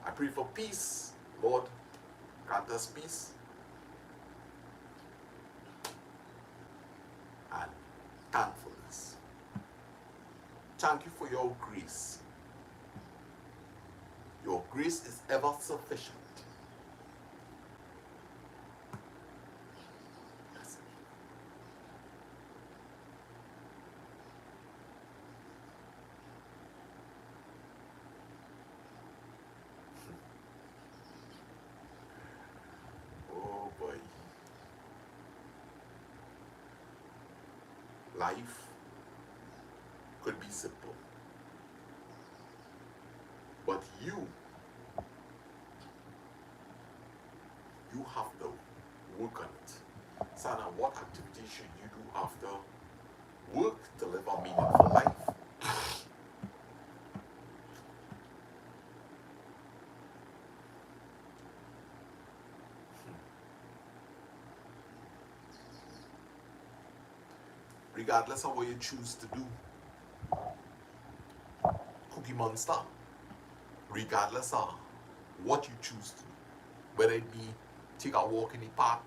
I pray for peace. Lord, grant us peace. And thankfulness. Thank you for your grace. Your grace is ever sufficient. That's it. Oh boy. Life could be simple. But you have to work on it. Sana, what activity should you do after work to live a meaningful life? Regardless of what you choose to do, Cookie Monster, regardless of what you choose to do, whether it be take a walk in the park,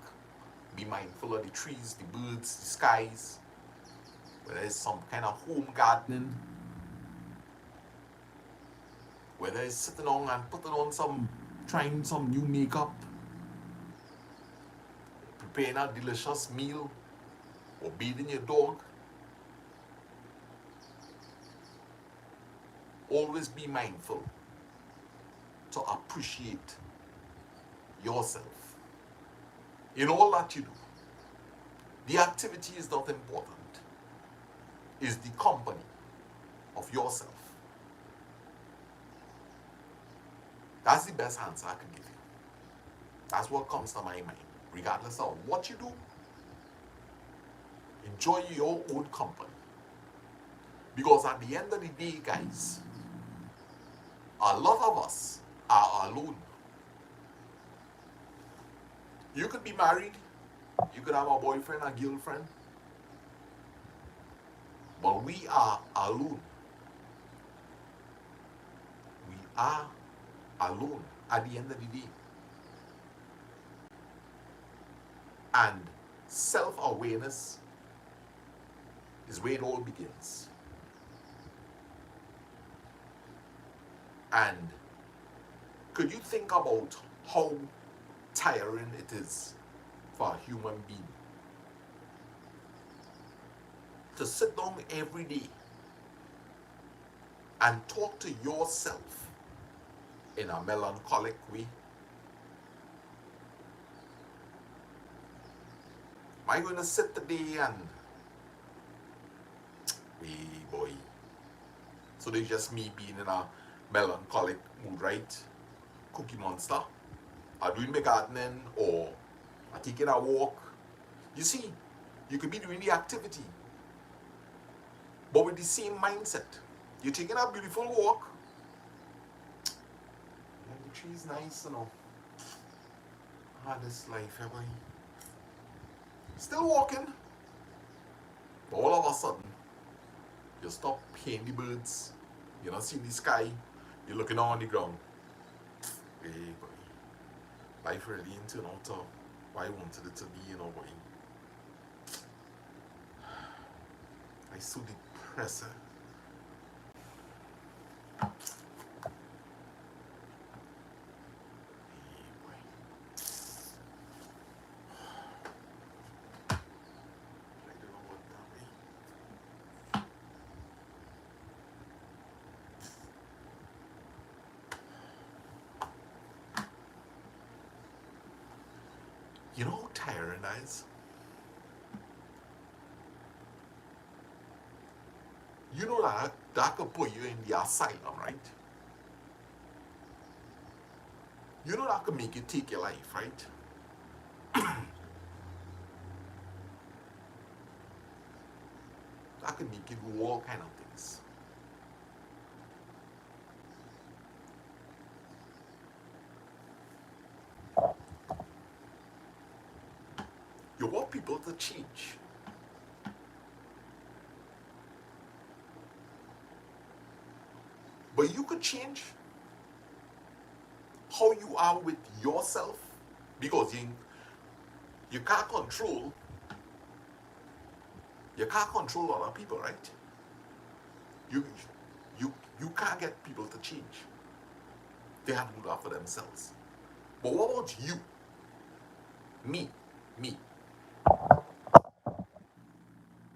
be mindful of the trees, the birds, the skies, whether it's some kind of home gardening, whether it's sitting on and putting on trying some new makeup, preparing a delicious meal, or bathing your dog. Always be mindful to appreciate yourself in all that you do. The activity is not important. It's the company of yourself. That's the best answer I can give you. That's what comes to my mind. Regardless of what you do, enjoy your own company. Because at the end of the day, guys, a lot of us are alone. You could be married, you could have a boyfriend, a girlfriend, but we are alone. We are alone at the end of the day. And self-awareness is where it all begins. And could you think about how tiring it is for a human being to sit down every day and talk to yourself in a melancholic way? Am I going to sit today and hey boy, so there's just me being in a melancholic mood, right? Cookie Monster, or doing my gardening, or taking a walk. You see, you could be doing the activity, but with the same mindset. You're taking a beautiful walk, and the tree's nice, you know. This life, boy. Still walking, but all of a sudden, you stop hearing the birds, you're not seeing the sky, you're looking on the ground. Hey, boy. Life really ain't turned out to what I wanted it to be, you know, boy. It's so depressing. You know how tiring that is? You know that could put you in the asylum, right? You know that could make you take your life, right? That could make you do all kind of things. to change. But you could change how you are with yourself, because you can't control other people, right? You you can't get people to change. They have to do that for themselves. But what about you? Me. Am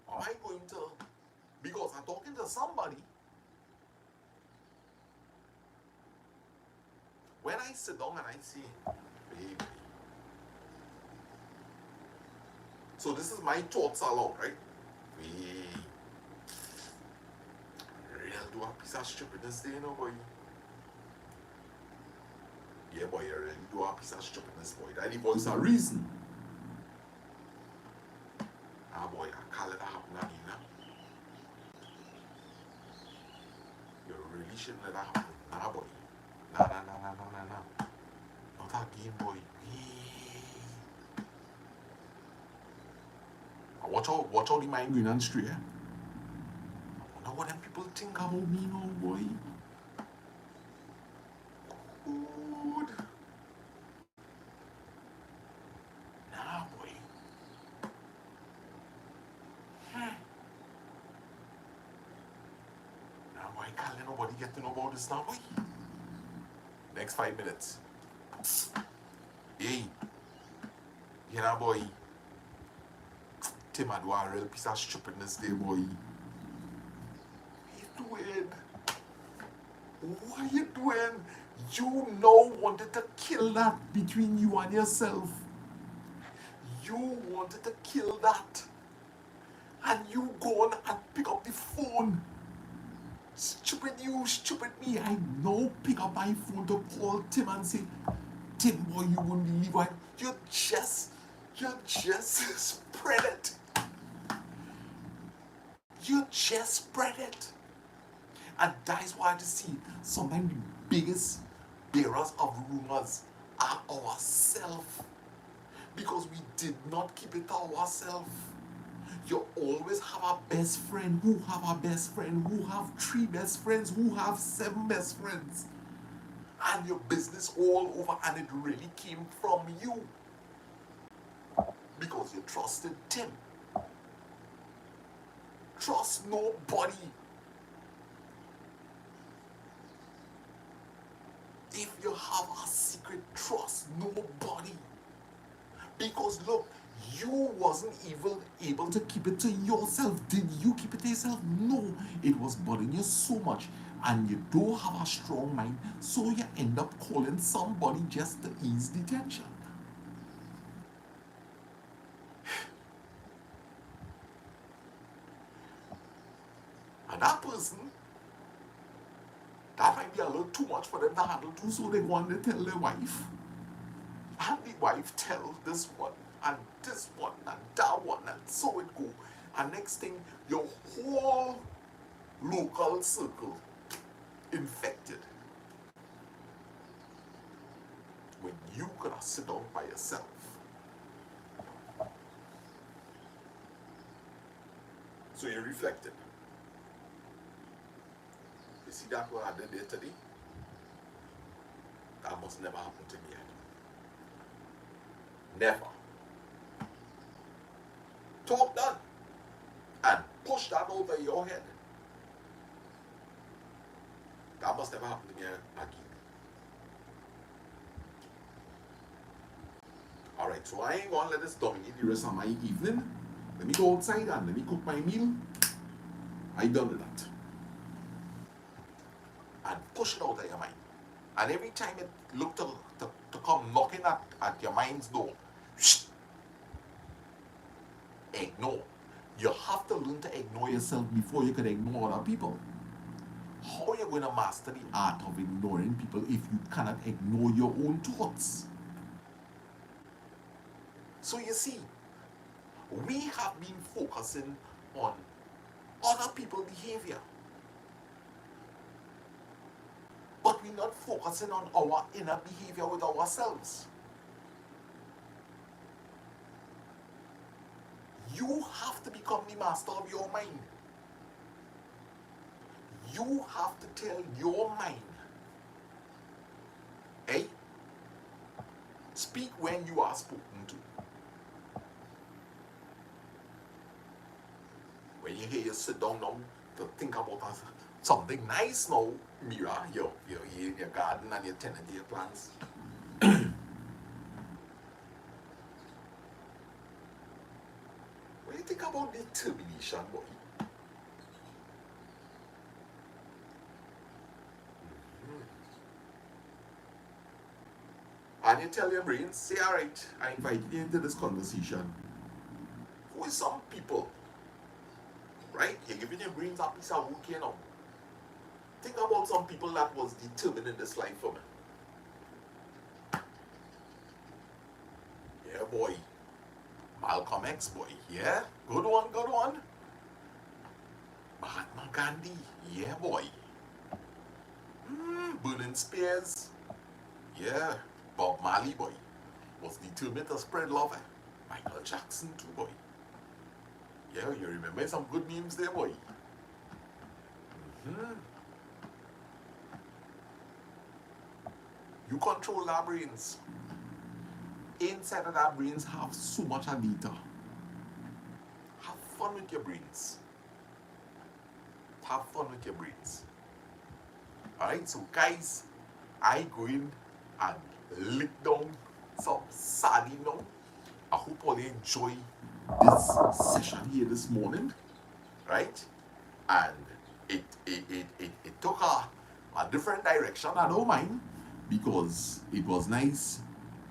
I going to, because I'm talking to somebody, when I sit down and I say, baby, so this is my thoughts along, right? We really do a piece of stupidness there, you know, boy. Yeah, boy, you really do a piece of stupidness, boy. That the voice a reason. Ah, boy, I call it a happen again, now. You really shouldn't let that happen. Nah, boy. Nah. Not again, boy. Watch out the mind going and straight. I wonder what them people think about me now, boy. Good. Nah, boy. Nah, boy, can't let nobody get to know about this now, boy. Next 5 minutes. Hey. You know, boy. Tim, I do a real piece of stupidness there, boy. What you doing? What you doing? You now wanted to kill that between you and yourself. You wanted to kill that. And you go on and pick up the phone. Stupid you, stupid me. I now pick up my phone to call Tim and say, Tim, boy, you won't believe what you just spread it. You just spread it. And that is why I just see sometimes the biggest bearers of rumors are ourselves. Because we did not keep it to ourselves. You always have a best friend, who have a best friend, who have 3 best friends, who have 7 best friends. And your business all over, and it really came from you. Because you trusted Tim. Trust nobody. If you have a secret, trust nobody. Because look, you wasn't even able to keep it to yourself. Did you keep it to yourself? No. It was bothering you so much. And you don't have a strong mind. So you end up calling somebody just to ease the tension. And that person, that might be a little too much for them to handle too. So they want to tell their wife. And the wife tells this one and that one, and so it go. And next thing, your whole local circle infected. When you could have sit down by yourself. So you reflected. You see that what I did there today? That must never happen to me yet. Never. Talk done. And push that over your head. That must never happen to me again. Alright, so I ain't gonna let this dominate the rest of my evening. Let me go outside and let me cook my meal. I done with that. And push it out of your mind. And every time it look to come knocking at your mind's door, ignore. You have to learn to ignore yourself before you can ignore other people. How are you going to master the art of ignoring people if you cannot ignore your own thoughts? So you see, we have been focusing on other people's behavior. But we're not focusing on our inner behavior with ourselves. You have to become the master of your mind. You have to tell your mind, hey, speak when you are spoken to. When you hear you sit down now to think about something nice now, Mira, you're in your garden and you're tending to your plants. When you think about determination, boy, and you tell your brain, say, all right, I invite you into this conversation. Who is some people, right? You're giving your brains a piece of work, you know. Think about some people that was determined in this life for me. Yeah, boy. Malcolm X, boy. Yeah, good one, good one. Mahatma Gandhi. Yeah, boy. Burning Spears. Yeah. Bob Marley, boy. Was determined to spread love. Michael Jackson, too, boy. Yeah, you remember some good memes there, boy. You control our brains. Inside of our brains have so much of data. Have fun with your brains. Have fun with your brains. Alright, so guys, I go in and lick down some sardine now. I hope all you enjoy this session here this morning. Right? And it took a different direction. I don't mind, because it was nice.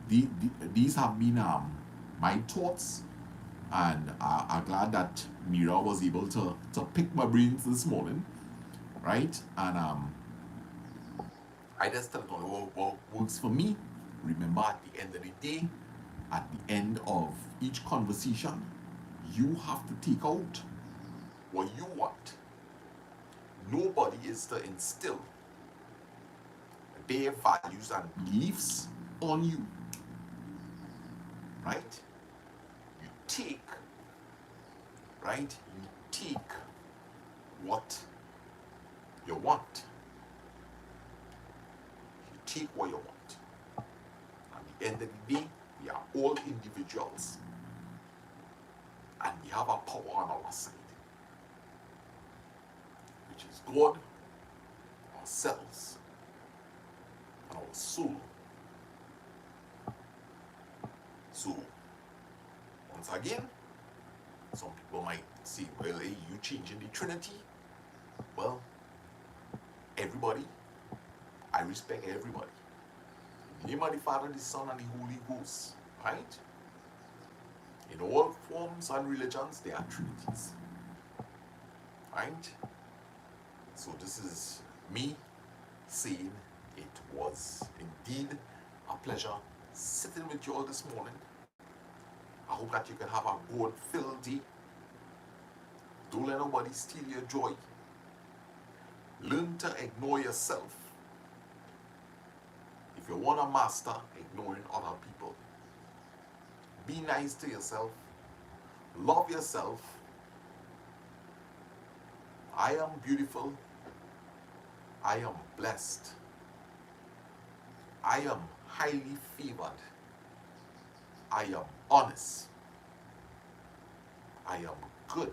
These have been my thoughts, and I'm glad that Mira was able to pick my brains this morning, right? And I just tell it what works for me. Remember, at the end of the day, at the end of each conversation, you have to take out what you want. Nobody is to instill their values and beliefs on you, right? You take, right? You take what you want. You take what you want. At the end of the day, we are all individuals, and we have a power on our side, which is God, ourselves, and our soul. So, once again, some people might say, well, hey, you changing the Trinity. Well, everybody, I respect everybody. In the name of the Father, the Son, and the Holy Ghost, right? In all forms and religions, there are trinities, right? So this is me saying it was indeed a pleasure sitting with you all this morning. I hope that you can have a God-filled day. Don't let nobody steal your joy. Learn to ignore yourself. If you want to master ignoring other people, be nice to yourself. Love yourself. I am beautiful. I am blessed. I am highly favored. I am honest. I am good.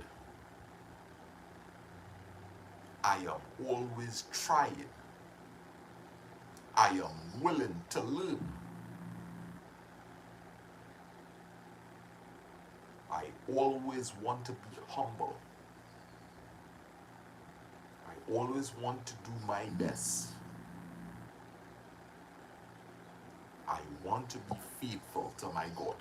I am always trying. I am willing to learn. I always want to be humble. I always want to do my best. I want to be faithful to my God.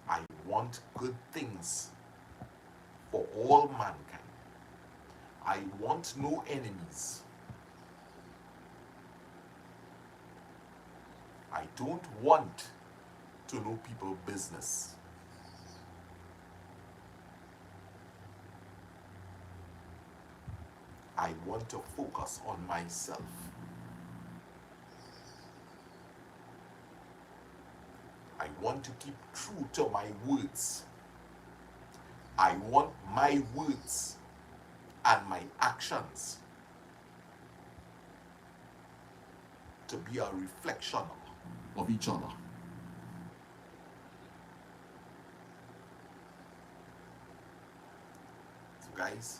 I want good things for all mankind. I want no enemies. I don't want to know people's business. I want to focus on myself. I want to keep true to my words. I want my words and my actions to be a reflection of each other. So guys,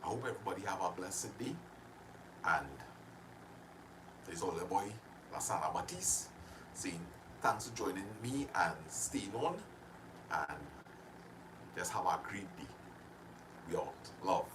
I hope everybody have a blessed day, and there's all the boy Lasana Batis saying thanks for joining me and staying on, and just have a great day. We out. Love.